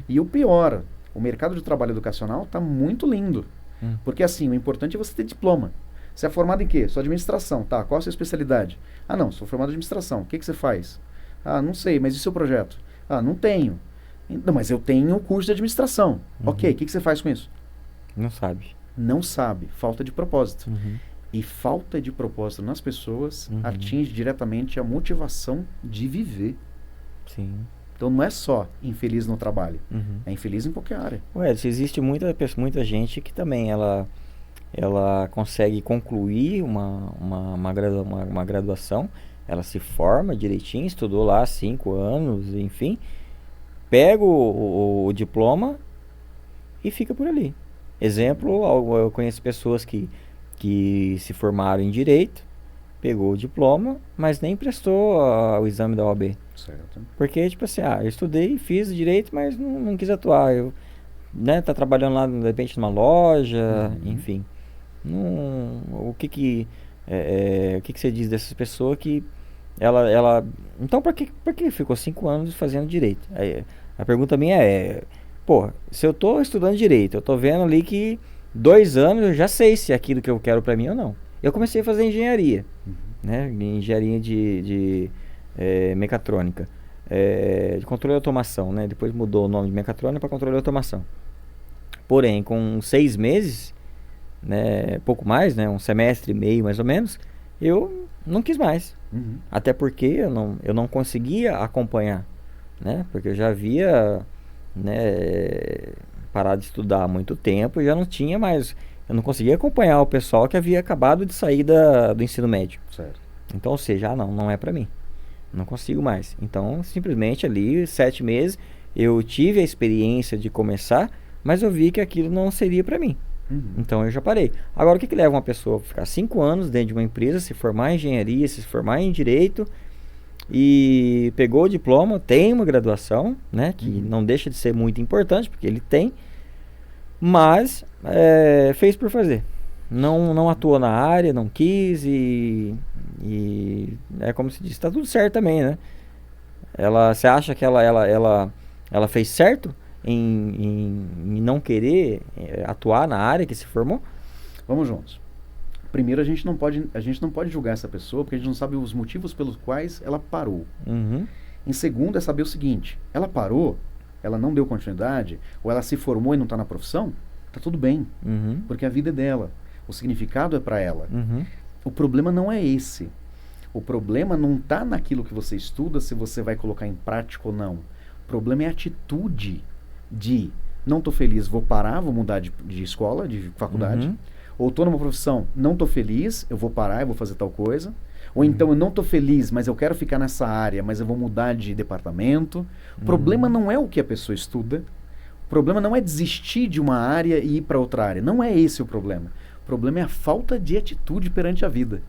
E o pior, o mercado de trabalho educacional está muito lindo. Porque assim, o importante é você ter diploma. Você é formado em quê? Sou administração. Tá, qual a sua especialidade? Não, sou formado em administração. O que você faz? Não sei, mas e o seu projeto? Não tenho. Não, mas eu tenho o curso de administração. Ok, o que você faz com isso? Não sabe. Não sabe. Falta de propósito. E falta de propósito nas pessoas atinge diretamente a motivação de viver. Sim. Então não é só infeliz no trabalho, é infeliz em qualquer área. Ué, existe muita gente que também ela consegue concluir uma graduação, ela se forma direitinho, estudou lá 5 anos, enfim, pega o diploma e fica por ali. Exemplo, eu conheço pessoas que se formaram em Direito, pegou o diploma, mas nem prestou o exame da OAB. Certo. Porque, tipo assim, eu estudei, fiz Direito, mas não quis atuar. Tá trabalhando lá, de repente, numa loja, enfim. O que você diz dessas pessoas que então, por que ficou 5 anos fazendo Direito? A pergunta minha pô, se eu tô estudando Direito, eu tô vendo ali que 2 anos eu já sei se é aquilo que eu quero pra mim ou não. Eu comecei a fazer engenharia, né? Engenharia de mecatrônica, de controle e automação, né? Depois mudou o nome de mecatrônica para controle e automação. Porém, com 6 meses, né, pouco mais, né, um semestre e meio mais ou menos, eu não quis mais. Até porque eu não conseguia acompanhar, né? Porque eu já havia, né, parado de estudar há muito tempo e já não tinha mais, eu não conseguia acompanhar o pessoal que havia acabado de sair do ensino médio. Certo. Então, ou seja, não é pra mim. Não consigo mais. Então, simplesmente ali, 7 meses, eu tive a experiência de começar, mas eu vi que aquilo não seria pra mim. Então eu já parei. Agora, o que leva uma pessoa a ficar 5 anos dentro de uma empresa, se formar em engenharia, se formar em direito, e pegou o diploma, tem uma graduação, né, que não deixa de ser muito importante, porque ele tem, mas fez por fazer. Não atuou na área, não quis, e é como se diz, tá tudo certo também, né? Você acha que ela fez certo em não querer atuar na área que se formou? Vamos juntos. Primeiro, a gente não pode julgar essa pessoa, porque a gente não sabe os motivos pelos quais ela parou. Em segundo, é saber o seguinte: ela parou, ela não deu continuidade, ou ela se formou e não está na profissão, tá tudo bem, porque a vida é dela, o significado é para ela. O problema não é esse. O problema não está naquilo que você estuda, se você vai colocar em prática ou não. O problema é a atitude de não estou feliz, vou parar, vou mudar de escola, de faculdade. Ou estou numa profissão, não estou feliz, eu vou parar, eu vou fazer tal coisa. Ou então eu não estou feliz, mas eu quero ficar nessa área, mas eu vou mudar de departamento. O problema não é o que a pessoa estuda. O problema não é desistir de uma área e ir para outra área. Não é esse o problema. O problema é a falta de atitude perante a vida.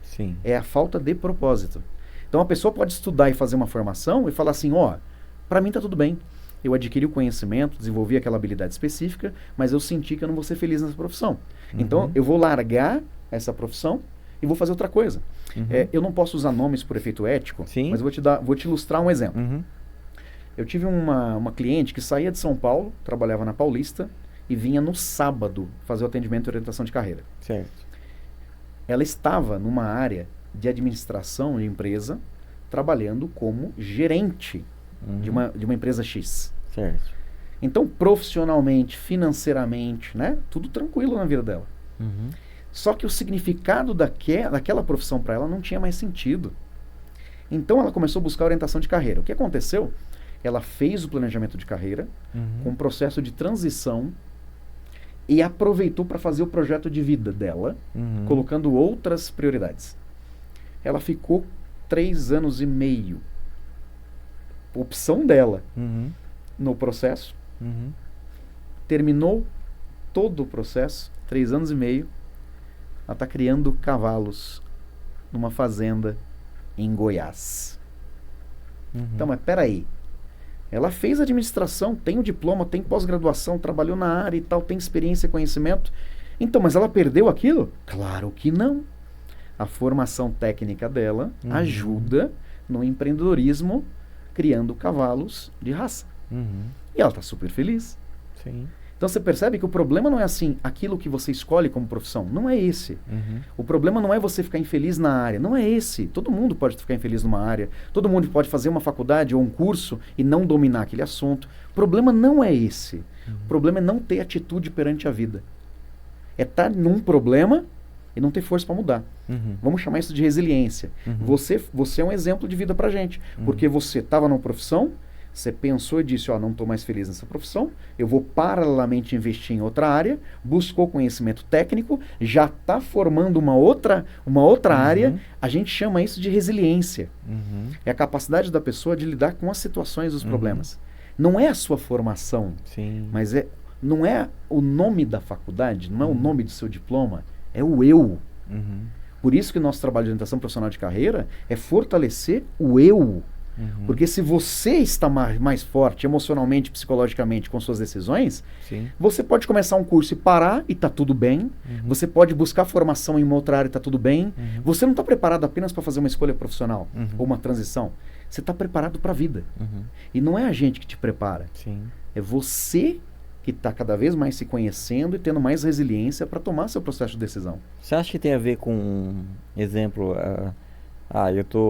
Sim. É a falta de propósito. Então a pessoa pode estudar e fazer uma formação e falar assim, para mim tá tudo bem. Eu adquiri o conhecimento, desenvolvi aquela habilidade específica, mas eu senti que eu não vou ser feliz nessa profissão. Então eu vou largar essa profissão e vou fazer outra coisa. Eu não posso usar nomes por efeito ético, mas vou te ilustrar um exemplo. Eu tive uma cliente que saía de São Paulo, trabalhava na Paulista e vinha no sábado fazer o atendimento e orientação de carreira. Certo. Ela estava numa área de administração de empresa, trabalhando como gerente de uma empresa X. Certo. Então, profissionalmente, financeiramente, né, tudo tranquilo na vida dela. Só que o significado daquela profissão para ela não tinha mais sentido. Então, ela começou a buscar orientação de carreira. O que aconteceu? Ela fez o planejamento de carreira com um processo de transição e aproveitou para fazer o projeto de vida dela, colocando outras prioridades. Ela ficou 3 anos e meio. Opção dela no processo. Terminou todo o processo, 3 anos e meio. Ela está criando cavalos numa fazenda em Goiás. Então, mas peraí. Ela fez administração, tem o diploma, tem pós-graduação, trabalhou na área e tal, tem experiência e conhecimento. Então, mas ela perdeu aquilo? Claro que não. A formação técnica dela ajuda no empreendedorismo, criando cavalos de raça. E ela está super feliz. Sim. Então você percebe que o problema não é assim, aquilo que você escolhe como profissão. Não é esse. O problema não é você ficar infeliz na área. Não é esse. Todo mundo pode ficar infeliz numa área. Todo mundo pode fazer uma faculdade ou um curso e não dominar aquele assunto. O problema não é esse. O problema é não ter atitude perante a vida. É estar num problema e não ter força para mudar. Vamos chamar isso de resiliência. Você é um exemplo de vida pra gente. Porque você estava numa profissão, Você pensou e disse, ó, não estou mais feliz nessa profissão, eu vou paralelamente investir em outra área, buscou conhecimento técnico, já está formando uma outra área, a gente chama isso de resiliência. É a capacidade da pessoa de lidar com as situações, os problemas. Não é a sua formação, mas não é o nome da faculdade, não é o nome do seu diploma, é o eu. Por isso que o nosso trabalho de orientação profissional de carreira é fortalecer o eu. Porque se você está mais forte emocionalmente, psicologicamente com suas decisões, você pode começar um curso e parar e está tudo bem. Você pode buscar formação em uma outra área e está tudo bem. Você não está preparado apenas para fazer uma escolha profissional ou uma transição. Você está preparado para a vida. E não é a gente que te prepara. É você que está cada vez mais se conhecendo e tendo mais resiliência para tomar seu processo de decisão. Você acha que tem a ver com, exemplo...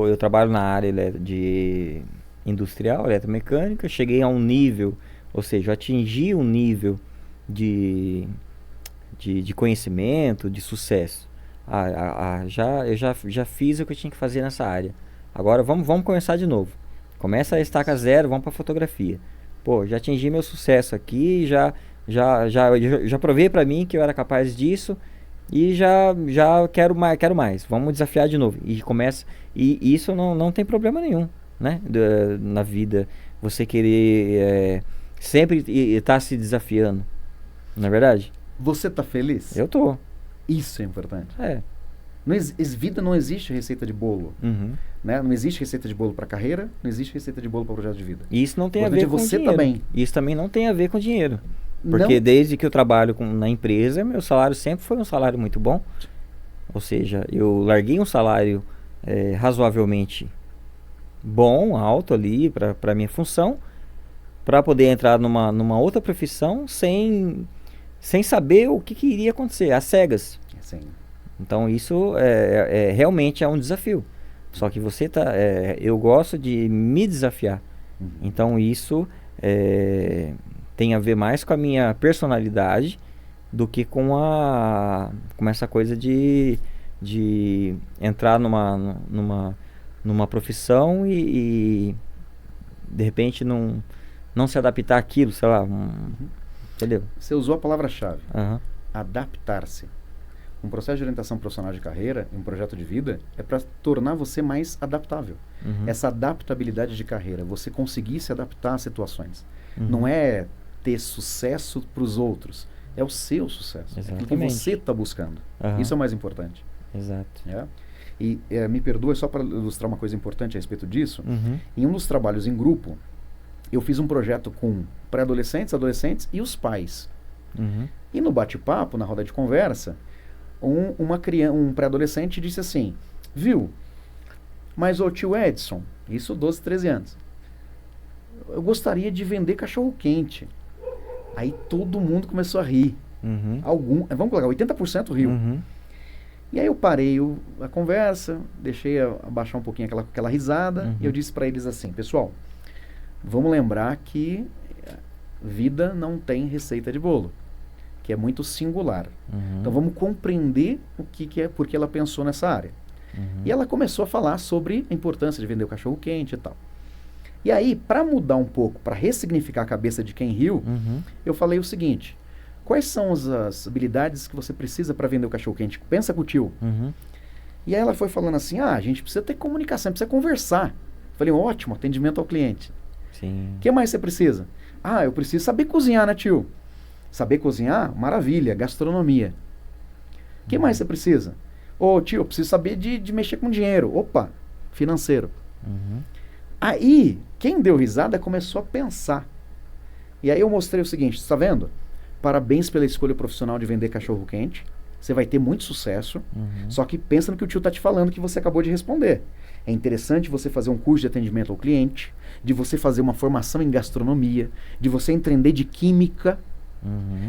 eu trabalho na área de industrial, eletromecânica, cheguei a um nível, ou seja, eu atingi um nível de conhecimento, de sucesso. Eu já fiz o que eu tinha que fazer nessa área. Agora vamos começar de novo. Começa a estaca zero, vamos para fotografia. Pô, já atingi meu sucesso aqui, já provei para mim que eu era capaz disso. E já quero mais, vamos desafiar de novo. E começa. E isso não tem problema nenhum, né? Na vida. Você querer sempre estar se desafiando. Não é verdade? Você tá feliz? Eu tô. Isso é importante. Vida não existe receita de bolo. Né? Não existe receita de bolo para carreira, não existe receita de bolo para projeto de vida. E isso não tem a ver com você dinheiro. Tá bem. Isso também não tem a ver com dinheiro. Porque desde que eu trabalho na empresa, meu salário sempre foi um salário muito bom. Ou seja, eu larguei um salário razoavelmente bom, alto ali, para minha função, para poder entrar numa outra profissão sem saber o que iria acontecer, às cegas. Então isso realmente é um desafio. Só que eu gosto de me desafiar. Então isso tem a ver mais com a minha personalidade do que com essa coisa de entrar numa profissão e de repente não se adaptar àquilo, sei lá. Entendeu? Você usou a palavra-chave. Adaptar-se. Um processo de orientação profissional de carreira, um projeto de vida, é para tornar você mais adaptável. Essa adaptabilidade de carreira, você conseguir se adaptar às situações. Não é ter sucesso para os outros, é o seu sucesso. É aquilo que você está buscando. Isso é o mais importante. Exato. E me perdoe, só para ilustrar uma coisa importante a respeito disso, em um dos trabalhos em grupo, eu fiz um projeto com pré-adolescentes, adolescentes e os pais. E no bate-papo, na roda de conversa, um pré-adolescente disse assim, viu, mas o tio Edson, isso 12, 13 anos, eu gostaria de vender cachorro-quente. Aí todo mundo começou a rir. Vamos colocar, 80% riu. E aí eu parei a conversa, deixei abaixar um pouquinho aquela risada, e eu disse para eles assim, pessoal, vamos lembrar que vida não tem receita de bolo, que é muito singular. Então vamos compreender o que é, porque ela pensou nessa área. E ela começou a falar sobre a importância de vender o cachorro-quente e tal. E aí, para mudar um pouco, para ressignificar a cabeça de quem riu, eu falei o seguinte, quais são as habilidades que você precisa para vender o cachorro-quente? Pensa com o tio. E aí ela foi falando assim, a gente precisa ter comunicação, precisa conversar. Falei, ótimo, atendimento ao cliente. O que mais você precisa? Eu preciso saber cozinhar, né, tio? Saber cozinhar? Maravilha, gastronomia. O que mais você precisa? Tio, eu preciso saber de mexer com dinheiro. Opa, financeiro. Aí, quem deu risada começou a pensar. E aí eu mostrei o seguinte, está vendo? Parabéns pela escolha profissional de vender cachorro-quente. Você vai ter muito sucesso. Só que pensa no que o tio está te falando que você acabou de responder. É interessante você fazer um curso de atendimento ao cliente, de você fazer uma formação em gastronomia, de você entender de química,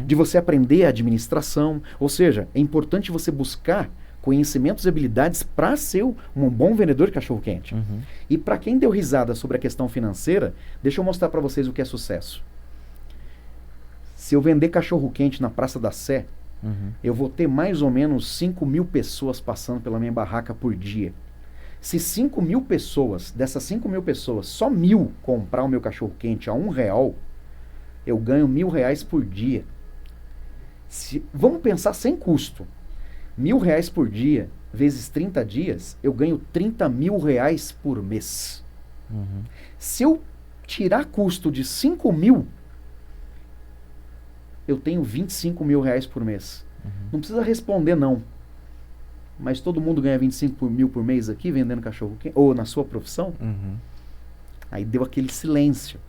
de você aprender a administração. Ou seja, é importante você buscar conhecimentos e habilidades para ser um bom vendedor de cachorro-quente. E para quem deu risada sobre a questão financeira, deixa eu mostrar para vocês o que é sucesso. Se eu vender cachorro-quente na Praça da Sé, eu vou ter mais ou menos 5.000 pessoas passando pela minha barraca por dia. Se 5 mil pessoas, dessas 5 mil pessoas, só 1.000 comprar o meu cachorro quente a R$1, eu ganho R$1.000 por dia. Vamos pensar sem custo. R$1.000 por dia, vezes 30 dias, eu ganho R$30 mil por mês. Uhum. Se eu tirar custo de 5 mil, eu tenho R$25 mil por mês. Uhum. Não precisa responder, não. Mas todo mundo ganha 25 mil por mês aqui, vendendo cachorro quente, ou na sua profissão? Uhum. Aí deu aquele silêncio.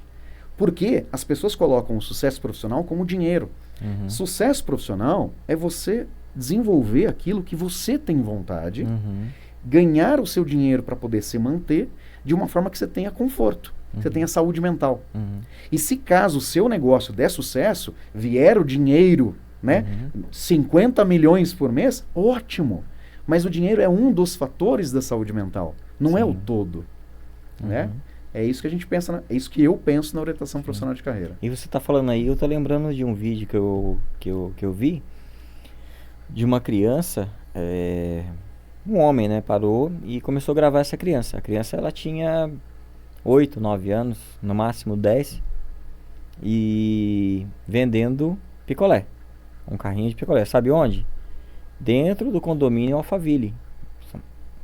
Porque as pessoas colocam o sucesso profissional como dinheiro. Uhum. Sucesso profissional é você desenvolver aquilo que você tem vontade, Uhum. ganhar o seu dinheiro para poder se manter de uma forma que você tenha conforto, que você tenha saúde mental. Uhum. E se caso o seu negócio der sucesso, vier o dinheiro, né, 50 milhões por mês, ótimo. Mas o dinheiro é um dos fatores da saúde mental, não é o todo, né? É isso que a gente pensa, é isso que eu penso na orientação profissional de carreira. E você está falando aí, eu tô lembrando de um vídeo que eu vi de uma criança, um homem, né, parou e começou a gravar essa criança. A criança, ela tinha 8, 9 anos, no máximo 10, e vendendo picolé, um carrinho de picolé. Sabe onde? Dentro do condomínio Alphaville,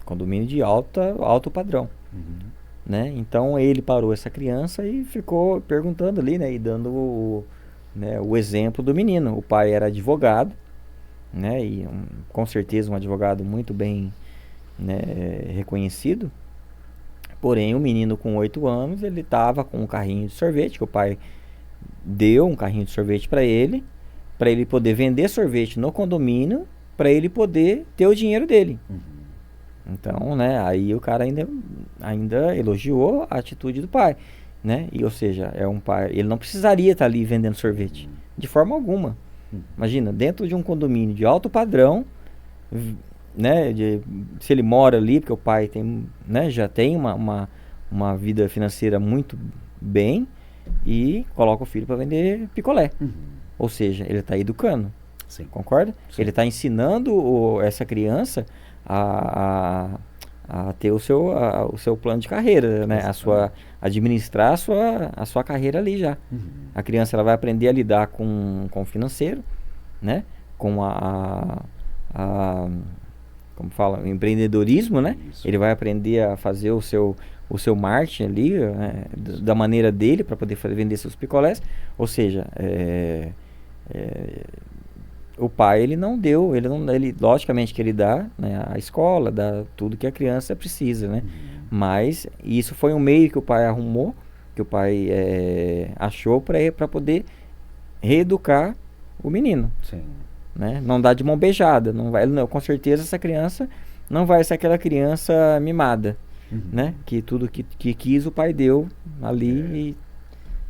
condomínio de alto padrão. Né? Então ele parou essa criança e ficou perguntando ali, né, e dando o exemplo do menino. O pai era advogado, né, e com certeza um advogado muito bem, né, reconhecido. Porém, o menino com 8 anos, ele estava com um carrinho de sorvete, que o pai deu um carrinho de sorvete para ele poder vender sorvete no condomínio, para ele poder ter o dinheiro dele. Então, né, aí o cara ainda elogiou a atitude do pai, né? E, ou seja, é um pai, ele não precisaria estar ali vendendo sorvete, de forma alguma. Imagina, dentro de um condomínio de alto padrão, né, se ele mora ali, porque o pai tem, né, já tem uma vida financeira muito bem, e coloca o filho para vender picolé. Ou seja, ele está educando. Sim. Concorda? Sim. Ele está ensinando essa criança a ter o seu plano de carreira, né? Administrar a sua carreira ali já. A criança, ela vai aprender a lidar com o financeiro, né? Com como fala, o empreendedorismo, né? Isso. Ele vai aprender a fazer o seu marketing ali, né? Da maneira dele, para poder vender seus picolés. Ou seja, o pai, ele logicamente que ele dá, né, a escola, dá tudo que a criança precisa, né? Mas isso foi um meio que o pai arrumou, que o pai achou para poder reeducar o menino. Sim. Né? Não dá de mão beijada, com certeza essa criança não vai ser aquela criança mimada, né? Que tudo que quis o pai deu ali,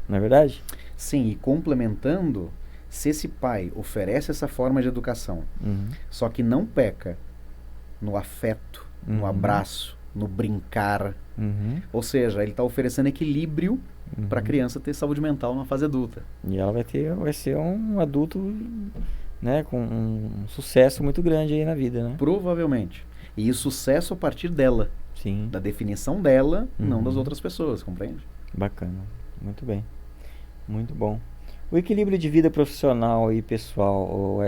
não é verdade? Sim, e complementando, se esse pai oferece essa forma de educação, só que não peca no afeto, no abraço, no brincar, ou seja, ele está oferecendo equilíbrio para a criança ter saúde mental na fase adulta. E ela vai ser um adulto, né, com um sucesso muito grande aí na vida, né? Provavelmente. E o sucesso a partir dela. Sim. Da definição dela, não das outras pessoas, compreende? Bacana. Muito bem. Muito bom. O equilíbrio de vida profissional e pessoal,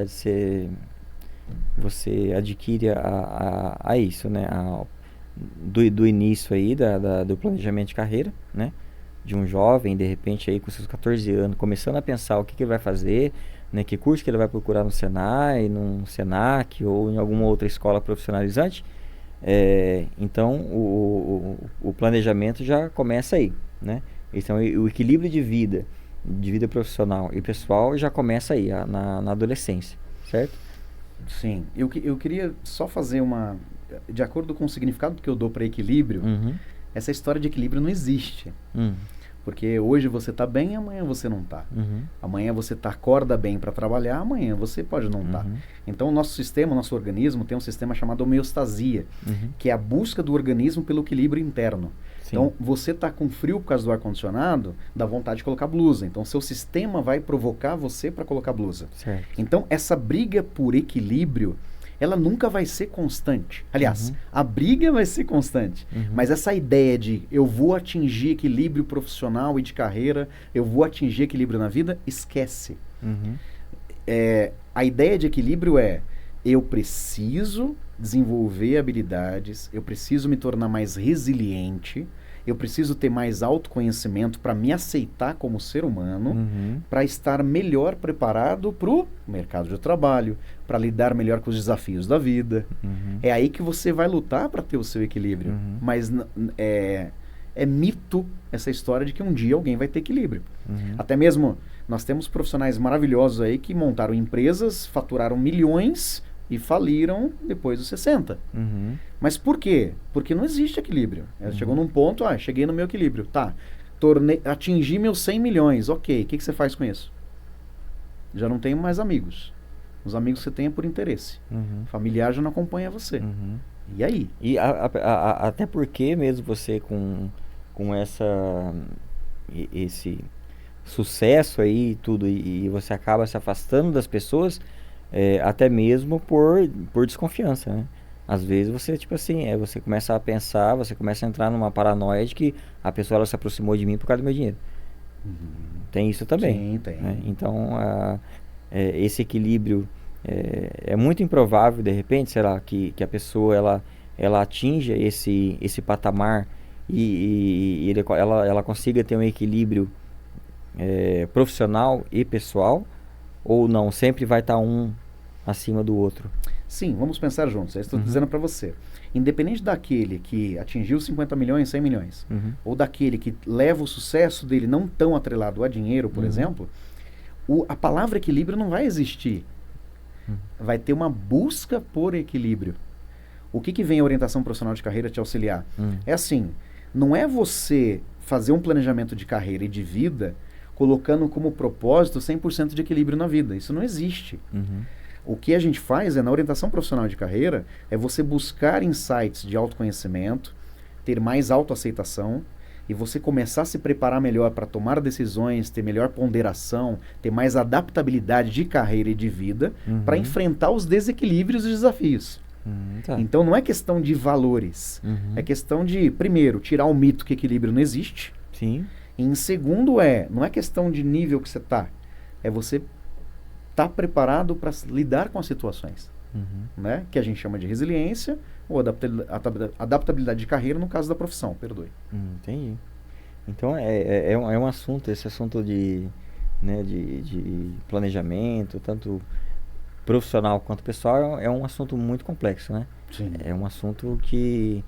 você adquire a isso, né? Do início aí do planejamento de carreira, né? De um jovem, de repente aí com seus 14 anos, começando a pensar o que ele vai fazer, né? Que curso que ele vai procurar no Senai, no Senac ou em alguma outra escola profissionalizante. Então o planejamento já começa aí, né? Então o equilíbrio de vida profissional e pessoal já começa aí, na adolescência, certo? Sim. Eu queria só fazer de acordo com o significado que eu dou para equilíbrio, essa história de equilíbrio não existe. Porque hoje você está bem, amanhã você não está. Amanhã você acorda bem para trabalhar, amanhã você pode não estar. Então o nosso organismo tem um sistema chamado homeostasia, que é a busca do organismo pelo equilíbrio interno. Sim. Então você está com frio por causa do ar-condicionado, dá vontade de colocar blusa. Então seu sistema vai provocar você para colocar blusa. Certo. Então essa briga por equilíbrio, ela nunca vai ser constante. Aliás, a briga vai ser constante. Mas essa ideia de eu vou atingir equilíbrio profissional e de carreira, eu vou atingir equilíbrio na vida, esquece. A ideia de equilíbrio é eu preciso desenvolver habilidades, eu preciso me tornar mais resiliente, eu preciso ter mais autoconhecimento para me aceitar como ser humano, para estar melhor preparado para o mercado de trabalho, para lidar melhor com os desafios da vida. É aí que você vai lutar para ter o seu equilíbrio. Mas é mito essa história de que um dia alguém vai ter equilíbrio. Até mesmo, nós temos profissionais maravilhosos aí que montaram empresas, faturaram milhões e faliram depois dos 60. Mas por quê? Porque não existe equilíbrio. Chegou num ponto, cheguei no meu equilíbrio. Tá, atingi meus 100 milhões. Ok, o que você faz com isso? Já não tenho mais amigos. Os amigos que você tem é por interesse. Familiar já não acompanha você. E aí? E até porque mesmo você com esse sucesso aí tudo, e você acaba se afastando das pessoas, até mesmo por desconfiança, né? Às vezes você, tipo assim, você começa a pensar, você começa a entrar numa paranoia de que a pessoa ela se aproximou de mim por causa do meu dinheiro. Tem isso também. Sim, tem. Né? Então, esse equilíbrio é muito improvável, de repente, sei lá, que a pessoa ela atinja esse patamar e ela consiga ter um equilíbrio profissional e pessoal, ou não, sempre vai estar um acima do outro. Sim, vamos pensar juntos. Eu estou dizendo para você, independente daquele que atingiu 50 milhões, 100 milhões, ou daquele que leva o sucesso dele não tão atrelado a dinheiro, por exemplo, a palavra equilíbrio não vai existir. Vai ter uma busca por equilíbrio. O que vem a orientação profissional de carreira te auxiliar? É assim, não é você fazer um planejamento de carreira e de vida colocando como propósito 100% de equilíbrio na vida. Isso não existe. O que a gente faz na orientação profissional de carreira é você buscar insights de autoconhecimento, ter mais autoaceitação e você começar a se preparar melhor para tomar decisões, ter melhor ponderação, ter mais adaptabilidade de carreira e de vida para enfrentar os desequilíbrios e desafios. Tá. Então não é questão de valores, é questão de, primeiro, tirar o mito que equilíbrio não existe. Sim. E em segundo não é questão de nível que você está, é você estar preparado para lidar com as situações, né? Que a gente chama de resiliência ou adaptabilidade de carreira no caso da profissão, perdoe. Entendi. Então é um assunto, esse assunto de planejamento, tanto profissional quanto pessoal, é um assunto muito complexo, né? Sim. É um assunto que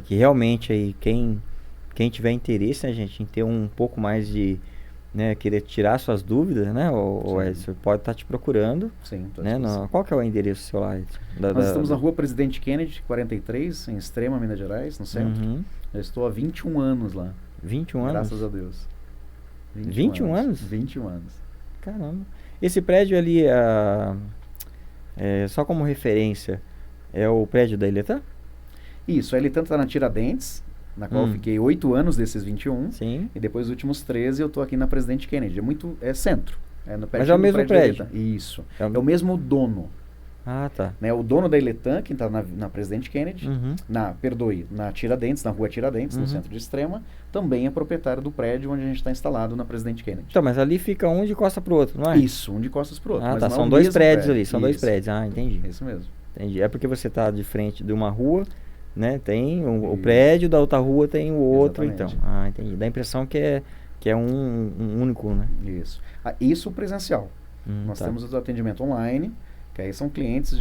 realmente aí quem tiver interesse, né, gente, em ter um pouco mais de, né, querer tirar suas dúvidas, né, o Edson, pode estar te procurando. Sim, né, qual que é o endereço seu lá, Edson? Nós estamos na rua Presidente Kennedy, 43, em Extrema, Minas Gerais, no centro. Eu estou há 21 anos lá. 21 anos? Graças a Deus. 21 anos? 21 anos. Caramba. Esse prédio ali, só como referência, é o prédio da Eletan? Isso, a Eletan está na Tiradentes, na qual eu fiquei 8 anos desses 21. Sim. E depois dos últimos 13 eu estou aqui na Presidente Kennedy. É centro. Mas é o mesmo prédio? Isso. É o mesmo dono. Ah, tá. Né, o dono da Eletan, que está na Presidente Kennedy, na Tiradentes, na rua Tiradentes, no centro de Extrema, também é proprietário do prédio onde a gente está instalado na Presidente Kennedy. Então, mas ali fica um de costa pro outro, não é? Isso, um de costas pro outro. Ah, mas tá. não São é dois prédios prédio. ali, são dois prédios. Ah, entendi. Isso mesmo. Entendi. É porque você está de frente de uma rua, né? Tem o prédio, da outra rua tem o outro, Exatamente. então. Ah, entendi. Dá a impressão que é um único, né? Isso. Isso presencial. Nós temos o atendimento online, que aí são clientes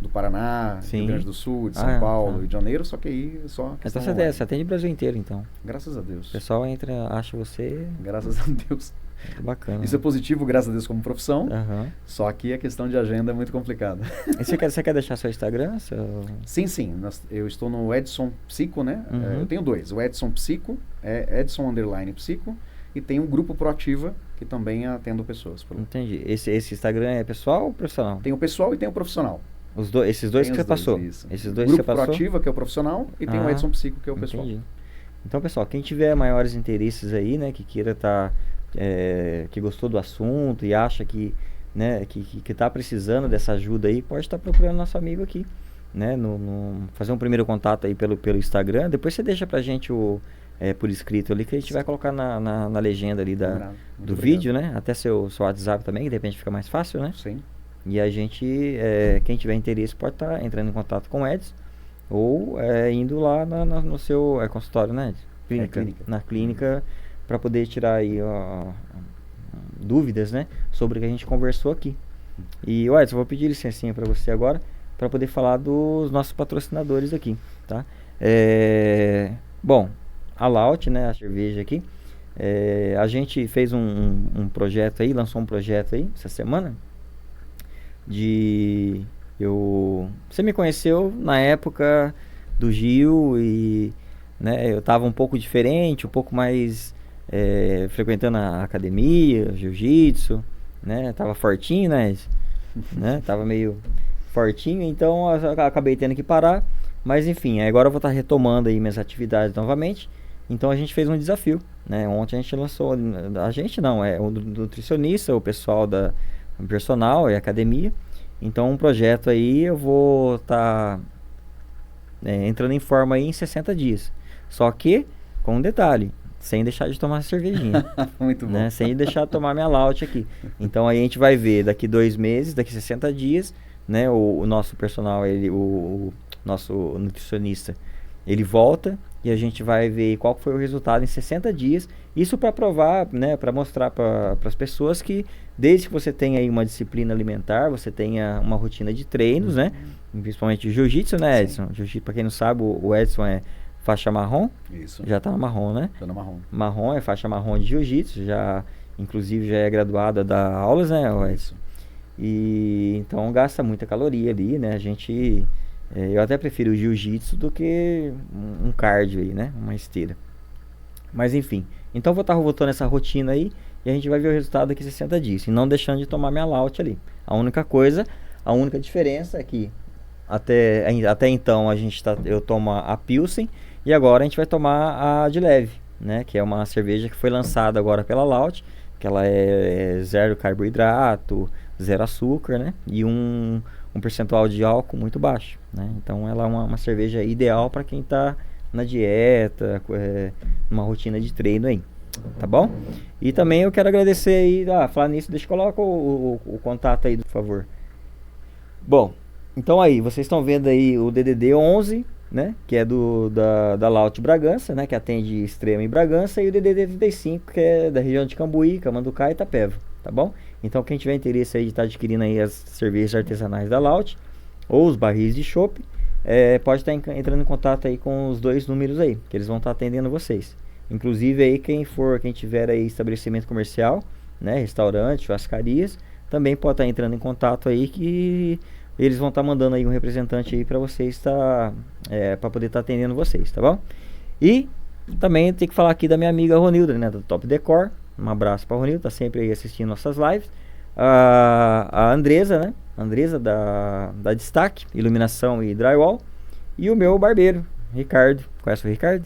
do Paraná, Sim. Rio Grande do Sul, de São Paulo, Rio de Janeiro, só que aí só Então questão online. você atende o Brasil inteiro, então. Graças a Deus. O pessoal acha você... Graças a Deus. Muito bacana. Isso é positivo, graças a Deus, como profissão. Só que a questão de agenda é muito complicada. E você quer deixar seu Instagram? Sim. Eu estou no Edson Psico, né? Eu tenho dois. O Edson Psico, Edson_Psico, e tem um grupo Proativa, que também atendo pessoas. Entendi. Esse Instagram é pessoal ou profissional? Tem o pessoal e tem o profissional. Esses dois que você passou? Isso. Esses dois o que grupo você passou? Proativa, que é o profissional, e tem o Edson Psico, que é o pessoal. Entendi. Então, pessoal, quem tiver maiores interesses aí, né, que queira que gostou do assunto e acha que né, que tá precisando dessa ajuda aí, pode estar procurando nosso amigo aqui, né, fazer um primeiro contato aí pelo Instagram, depois você deixa pra gente por escrito ali, que a gente vai colocar na legenda ali do vídeo, né, até seu WhatsApp também, que de repente fica mais fácil, né? Sim. E a gente, quem tiver interesse pode estar entrando em contato com o Edson, ou indo lá no seu consultório, né, Edson? Clínica. Na clínica, para poder tirar aí dúvidas, né, sobre o que a gente conversou aqui. E, Edson, eu vou pedir licencinha para você agora, para poder falar dos nossos patrocinadores aqui, tá? Bom, a Laut, né, a cerveja aqui, a gente fez um projeto aí, lançou um projeto aí, essa semana, você me conheceu na época do Gil e, né, eu tava um pouco diferente, um pouco mais frequentando a academia, jiu-jitsu, né, tava fortinho, né, tava meio fortinho, então eu acabei tendo que parar, mas enfim, agora eu vou estar retomando aí minhas atividades novamente, então a gente fez um desafio, né, ontem a gente lançou, a gente não, o nutricionista, o pessoal da personal e academia, então um projeto aí eu vou estar entrando em forma aí em 60 dias, só que com um detalhe, sem deixar de tomar cervejinha. Muito bom. Né? Sem deixar de tomar minha Laut aqui. Então aí a gente vai ver daqui 2 meses, daqui 60 dias, né? O nosso personal, o nosso nutricionista, ele volta e a gente vai ver qual foi o resultado em 60 dias. Isso para provar, né? Para mostrar para as pessoas que desde que você tenha aí uma disciplina alimentar, você tenha uma rotina de treinos, né? Principalmente jiu-jitsu, né, Edson? Jiu-jitsu, para quem não sabe, o Edson é faixa marrom. Isso. Já tá no marrom, né? Tô no marrom. Marrom é faixa marrom de jiu-jitsu, inclusive já é graduado a dar aulas, né, Edson? E então gasta muita caloria ali, né? Eu até prefiro o jiu-jitsu do que um cardio aí, né? Uma esteira. Mas enfim, então vou estar voltando essa rotina aí e a gente vai ver o resultado daqui 60 dias. E não deixando de tomar minha Laut ali. A única diferença é que até então eu tomo a Pilsen e agora a gente vai tomar a de leve, né? Que é uma cerveja que foi lançada agora pela Laut, que ela é zero carboidrato, zero açúcar, né? E um percentual de álcool muito baixo, né? Então ela é uma cerveja ideal para quem está na dieta, numa rotina de treino aí, tá bom? E também eu quero agradecer aí, falar nisso, deixa eu colocar o contato aí, por favor. Bom, então aí, vocês estão vendo aí o DDD 11, né, que é da Laut Bragança, né, que atende Extrema e Bragança, e o DDD 35, que é da região de Cambuí, Camanducá e Itapeva, tá bom? Então quem tiver interesse aí de estar adquirindo aí as cervejas artesanais da Laut, ou os barris de chopp, pode estar entrando em contato aí com os 2 números aí, que eles vão estar atendendo vocês. Inclusive aí quem tiver aí estabelecimento comercial, né, restaurante, churrascarias, também pode estar entrando em contato aí que eles vão estar mandando aí um representante aí para vocês para poder estar atendendo vocês, tá bom? E também tem que falar aqui da minha amiga Ronilda, né, do Top Decor. Um abraço para Ronilda, tá sempre aí assistindo nossas lives. A Andresa, né? Andresa da Destaque, Iluminação e Drywall. E o meu barbeiro, Ricardo. Conhece o Ricardo?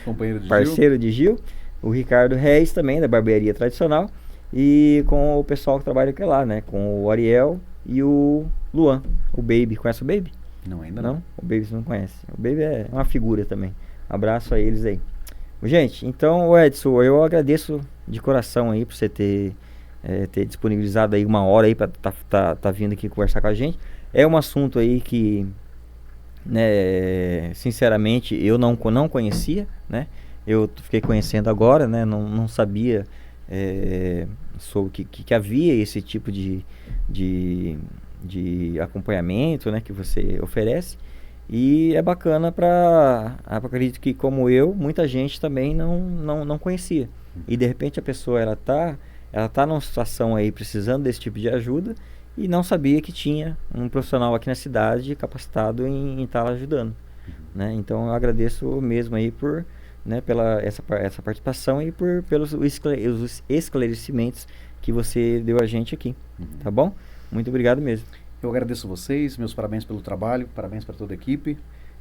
Companheiro de Parceiro de Gil. O Ricardo Reis também, da Barbearia Tradicional. E com o pessoal que trabalha aqui lá, né? Com o Ariel e o Luan, o Baby. Conhece o Baby? Não, ainda não. O Baby você não conhece. O Baby é uma figura também. Abraço a eles aí. Gente, então, Edson, eu agradeço de coração aí por você ter disponibilizado aí 1 hora aí para tá vindo aqui conversar com a gente. É um assunto aí que, né, sinceramente, eu não conhecia, né? Eu fiquei conhecendo agora, né? Não sabia sobre que havia esse tipo de acompanhamento, né, que você oferece. E é bacana acredito que como eu, muita gente também não conhecia. E de repente a pessoa ela tá numa situação aí precisando desse tipo de ajuda e não sabia que tinha um profissional aqui na cidade capacitado em estar ajudando, né? Então eu agradeço mesmo aí pela essa participação e pelos os esclarecimentos que você deu a gente aqui, tá bom? Muito obrigado mesmo. Eu agradeço vocês, meus parabéns pelo trabalho, parabéns para toda a equipe.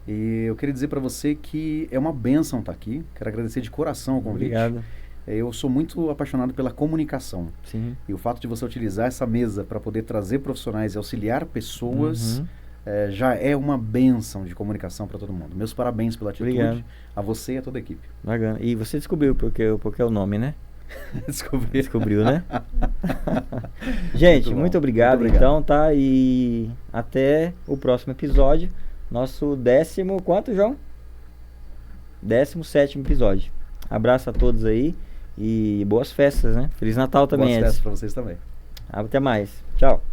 E eu queria dizer para você que é uma bênção estar aqui. Quero agradecer de coração o convite. Obrigado. Eu sou muito apaixonado pela comunicação. Sim. E o fato de você utilizar essa mesa para poder trazer profissionais e auxiliar pessoas já é uma bênção de comunicação para todo mundo. Meus parabéns pela atitude. Obrigado. A você e a toda a equipe. Bacana. E você descobriu porque é o nome, né? Descobriu, né? Gente, muito obrigado, então, tá? E até o próximo episódio. Nosso 10º, quanto, João? 17º episódio. Abraço a todos aí e boas festas, né? Feliz Natal também, Boas festas para vocês também. Até mais. Tchau.